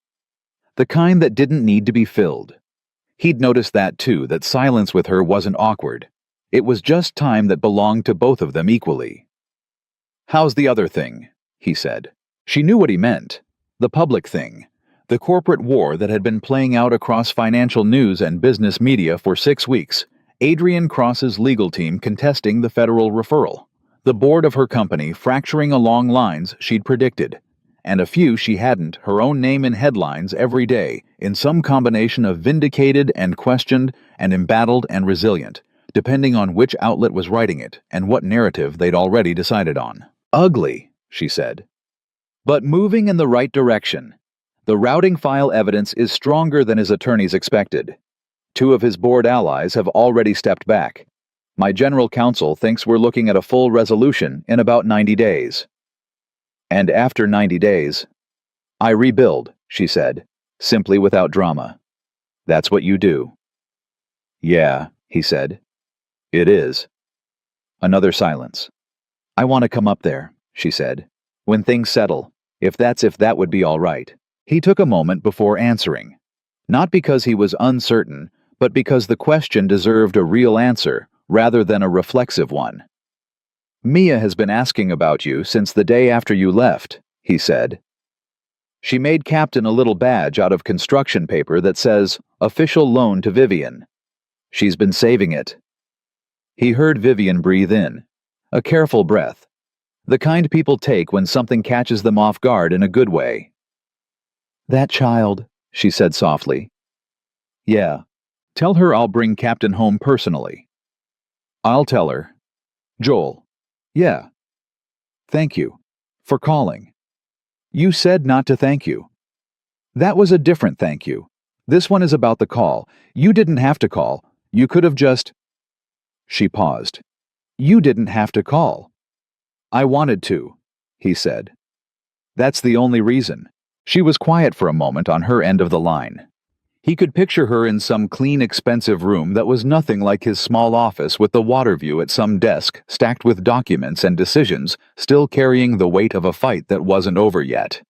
The kind that didn't need to be filled. He'd noticed that too, that silence with her wasn't awkward. It was just time that belonged to both of them equally. "How's the other thing?" he said. She knew what he meant. The public thing. The corporate war that had been playing out across financial news and business media for 6 weeks. Adrian Cross's legal team contesting the federal referral. The board of her company fracturing along lines she'd predicted. And a few she hadn't, her own name in headlines every day, in some combination of vindicated and questioned and embattled and resilient, depending on which outlet was writing it and what narrative they'd already decided on. "Ugly," she said. "But moving in the right direction. The routing file evidence is stronger than his attorneys expected. 2 of his board allies have already stepped back. My general counsel thinks we're looking at a full resolution in about 90 days. And after 90 days, I rebuild," she said, simply without drama. "That's what you do." "Yeah," he said. "It is." Another silence. "I want to come up there," she said. "When things settle, if that would be all right." He took a moment before answering. Not because he was uncertain, but because the question deserved a real answer rather than a reflexive one. "Mia has been asking about you since the day after you left," he said. "She made Captain a little badge out of construction paper that says, 'Official loan to Vivian.' She's been saving it." He heard Vivian breathe in. A careful breath. The kind people take when something catches them off guard in a good way. "That child," she said softly. "Yeah. Tell her I'll bring Captain home personally." "I'll tell her." "Joel." "Yeah." "Thank you. For calling." "You said not to thank you." "That was a different thank you. This one is about the call. You didn't have to call. You could have just—" She paused. "You didn't have to call." "I wanted to," he said. "That's the only reason." She was quiet for a moment on her end of the line. He could picture her in some clean, expensive room that was nothing like his small office with the water view at some desk stacked with documents and decisions, still carrying the weight of a fight that wasn't over yet.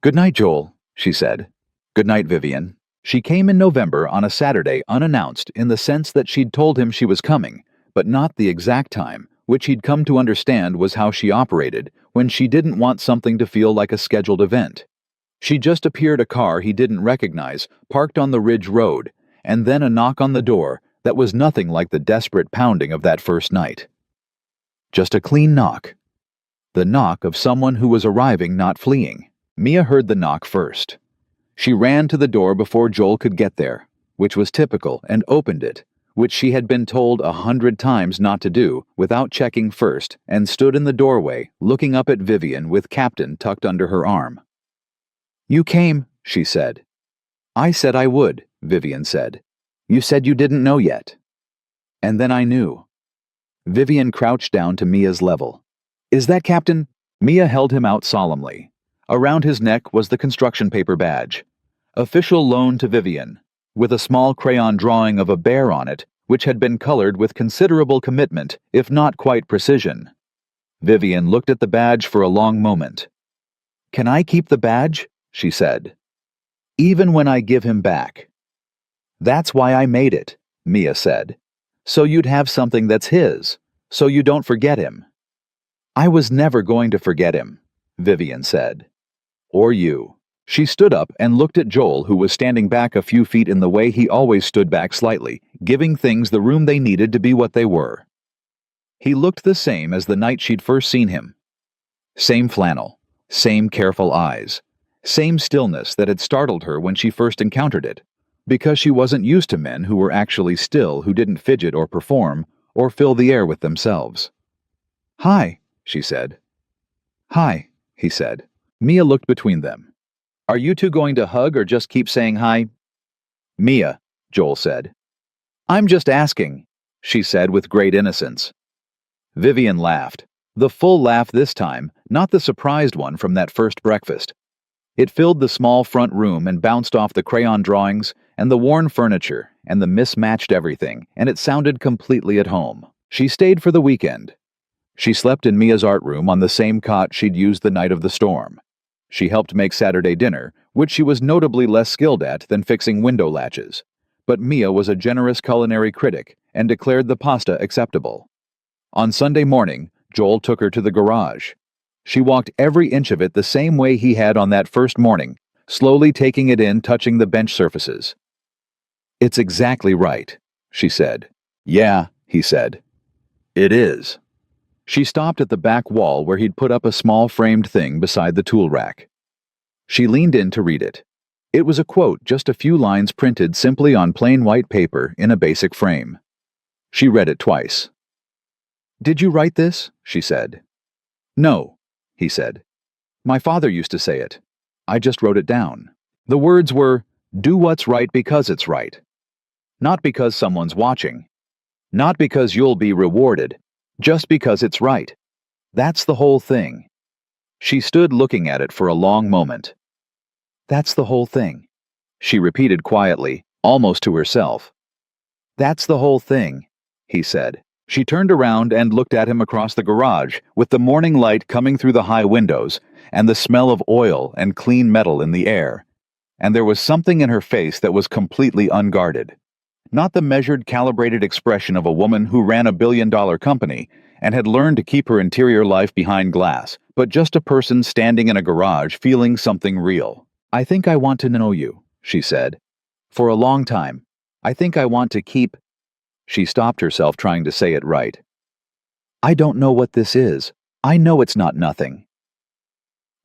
"Good night, Joel," she said. "Good night, Vivian." She came in November on a Saturday unannounced in the sense that she'd told him she was coming, but not the exact time, which he'd come to understand was how she operated when she didn't want something to feel like a scheduled event. She just appeared a car he didn't recognize, parked on the Ridge Road, and then a knock on the door that was nothing like the desperate pounding of that first night. Just a clean knock. The knock of someone who was arriving, not fleeing. Mia heard the knock first. She ran to the door before Joel could get there, which was typical, and opened it, which she had been told 100 times not to do, without checking first, and stood in the doorway, looking up at Vivian with Captain tucked under her arm. "You came," she said. "I said I would," Vivian said. "You said you didn't know yet." "And then I knew." Vivian crouched down to Mia's level. "Is that Captain?" Mia held him out solemnly. Around his neck was the construction paper badge. "Official loan to Vivian," with a small crayon drawing of a bear on it, which had been colored with considerable commitment, if not quite precision. Vivian looked at the badge for a long moment. "Can I keep the badge?" she said. "Even when I give him back." "That's why I made it," Mia said. "So you'd have something that's his. So you don't forget him." "I was never going to forget him," Vivian said. "Or you." She stood up and looked at Joel, who was standing back a few feet in the way he always stood back slightly, giving things the room they needed to be what they were. He looked the same as the night she'd first seen him. Same flannel, same careful eyes, same stillness that had startled her when she first encountered it, because she wasn't used to men who were actually still, who didn't fidget or perform, or fill the air with themselves. "Hi," she said. "Hi," he said. Mia looked between them. "Are you two going to hug or just keep saying hi?" "Mia," Joel said. "I'm just asking," she said with great innocence. Vivian laughed. The full laugh this time, not the surprised one from that first breakfast. It filled the small front room and bounced off the crayon drawings and the worn furniture and the mismatched everything, and it sounded completely at home. She stayed for the weekend. She slept in Mia's art room on the same cot she'd used the night of the storm. She helped make Saturday dinner, which she was notably less skilled at than fixing window latches. But Mia was a generous culinary critic and declared the pasta acceptable. On Sunday morning, Joel took her to the garage. She walked every inch of it the same way he had on that first morning, slowly taking it in, touching the bench surfaces. "It's exactly right," she said. "Yeah," he said. "It is." She stopped at the back wall where he'd put up a small framed thing beside the tool rack. She leaned in to read it. It was a quote, just a few lines printed simply on plain white paper in a basic frame. She read it twice. "Did you write this?" she said. "No," he said. "My father used to say it. I just wrote it down." The words were, "Do what's right because it's right. Not because someone's watching. Not because you'll be rewarded. Just because it's right. That's the whole thing." She stood looking at it for a long moment. "That's the whole thing," she repeated quietly, almost to herself. "That's the whole thing," he said. She turned around and looked at him across the garage, with the morning light coming through the high windows, and the smell of oil and clean metal in the air. And there was something in her face that was completely unguarded. Not the measured, calibrated expression of a woman who ran a billion-dollar company and had learned to keep her interior life behind glass, but just a person standing in a garage feeling something real. "I think I want to know you," she said. "For a long time. I think I want to keep—" She stopped herself trying to say it right. "I don't know what this is. I know it's not nothing."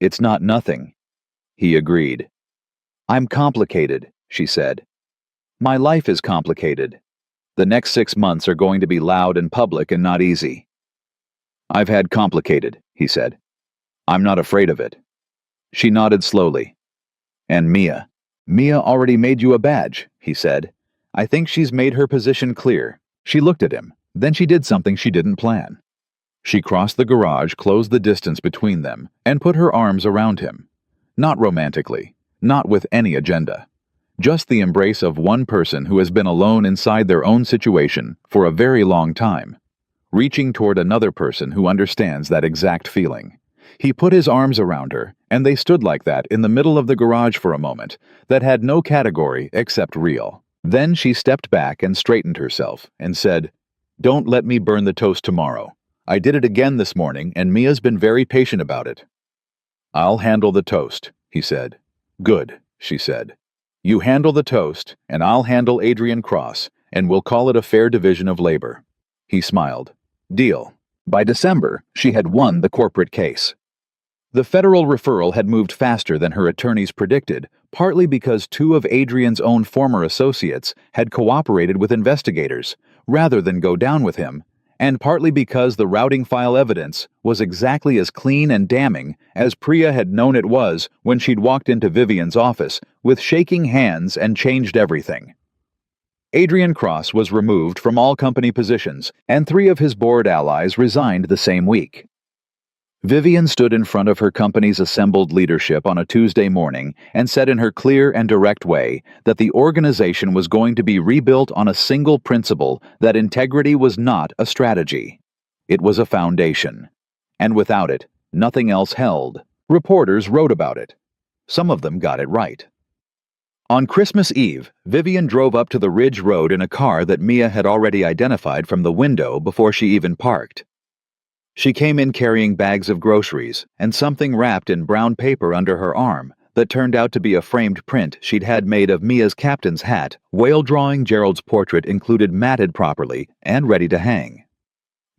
"It's not nothing," he agreed. "I'm complicated," she said. "My life is complicated. The next 6 months are going to be loud and public and not easy." "I've had complicated," he said. "I'm not afraid of it." She nodded slowly. "And Mia. Mia already made you a badge," he said. "I think she's made her position clear." She looked at him. Then she did something she didn't plan. She crossed the garage, closed the distance between them, and put her arms around him. Not romantically, not with any agenda. Just the embrace of one person who has been alone inside their own situation for a very long time, reaching toward another person who understands that exact feeling. He put his arms around her, and they stood like that in the middle of the garage for a moment that had no category except real. Then she stepped back and straightened herself and said, "Don't let me burn the toast tomorrow. I did it again this morning, and Mia's been very patient about it." "I'll handle the toast," he said. "Good," she said. "You handle the toast, and I'll handle Adrian Cross, and we'll call it a fair division of labor." He smiled. Deal. By December, she had won the corporate case. The federal referral had moved faster than her attorneys predicted, partly because 2 of Adrian's own former associates had cooperated with investigators, rather than go down with him, and partly because the routing file evidence was exactly as clean and damning as Priya had known it was when she'd walked into Vivian's office with shaking hands and changed everything. Adrian Cross was removed from all company positions, and 3 of his board allies resigned the same week. Vivian stood in front of her company's assembled leadership on a Tuesday morning and said in her clear and direct way that the organization was going to be rebuilt on a single principle, that integrity was not a strategy. It was a foundation. And without it, nothing else held. Reporters wrote about it. Some of them got it right. On Christmas Eve, Vivian drove up to the Ridge Road in a car that Mia had already identified from the window before she even parked. She came in carrying bags of groceries and something wrapped in brown paper under her arm that turned out to be a framed print she'd had made of Mia's captain's hat, whale drawing Gerald's portrait included matted properly and ready to hang.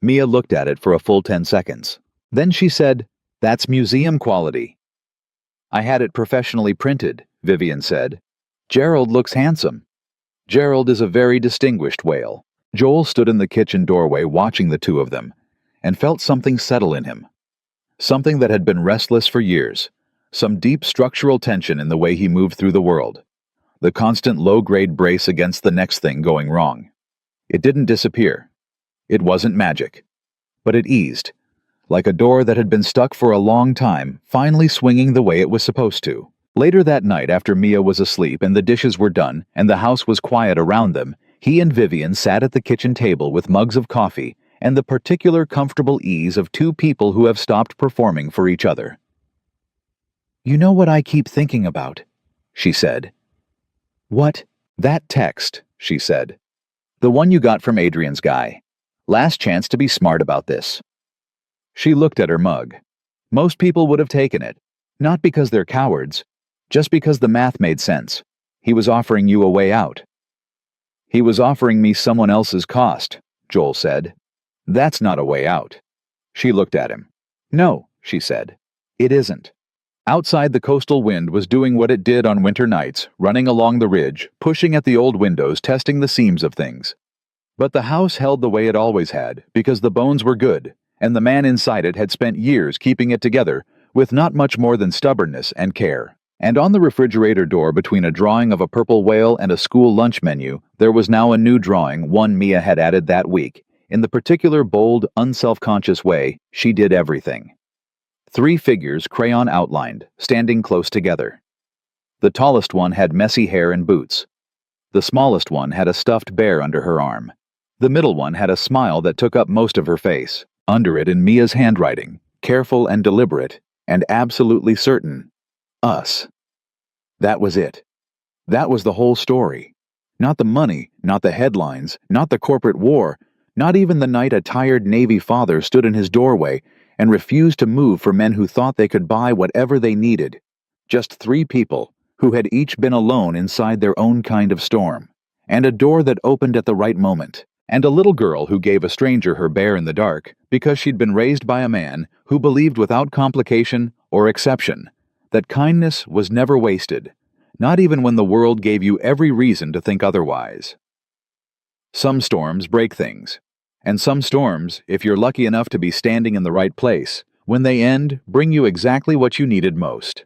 Mia looked at it for a full 10 seconds. Then she said, "That's museum quality." "I had it professionally printed," Vivian said. "Gerald looks handsome." Gerald is a very distinguished whale. Joel stood in the kitchen doorway watching the two of them, and felt something settle in him. Something that had been restless for years. Some deep structural tension in the way he moved through the world. The constant low-grade brace against the next thing going wrong. It didn't disappear. It wasn't magic. But it eased, like a door that had been stuck for a long time, finally swinging the way it was supposed to. Later that night, after Mia was asleep and the dishes were done and the house was quiet around them, he and Vivian sat at the kitchen table with mugs of coffee and the particular comfortable ease of two people who have stopped performing for each other. "You know what I keep thinking about?" she said. "What?" "That text," she said. "The one you got from Adrian's guy. Last chance to be smart about this." She looked at her mug. Most people would have taken it, not because they're cowards, just because the math made sense. He was offering you a way out. "He was offering me someone else's cost," Joel said. "That's not a way out." She looked at him. "No," she said. "It isn't." Outside, the coastal wind was doing what it did on winter nights, running along the ridge, pushing at the old windows, testing the seams of things. But the house held the way it always had, because the bones were good, and the man inside it had spent years keeping it together, with not much more than stubbornness and care. And on the refrigerator door, between a drawing of a purple whale and a school lunch menu, there was now a new drawing, one Mia had added that week. In the particular bold, unself-conscious way, she did everything. 3 figures, crayon outlined, standing close together. The tallest one had messy hair and boots. The smallest one had a stuffed bear under her arm. The middle one had a smile that took up most of her face. Under it, in Mia's handwriting, careful and deliberate, and absolutely certain, "Us." That was it. That was the whole story. Not the money, not the headlines, not the corporate war, not even the night a tired Navy father stood in his doorway and refused to move for men who thought they could buy whatever they needed. Just 3 people who had each been alone inside their own kind of storm, and a door that opened at the right moment, and a little girl who gave a stranger her bear in the dark because she'd been raised by a man who believed without complication or exception that kindness was never wasted, not even when the world gave you every reason to think otherwise. Some storms break things, and some storms, if you're lucky enough to be standing in the right place, when they end, bring you exactly what you needed most.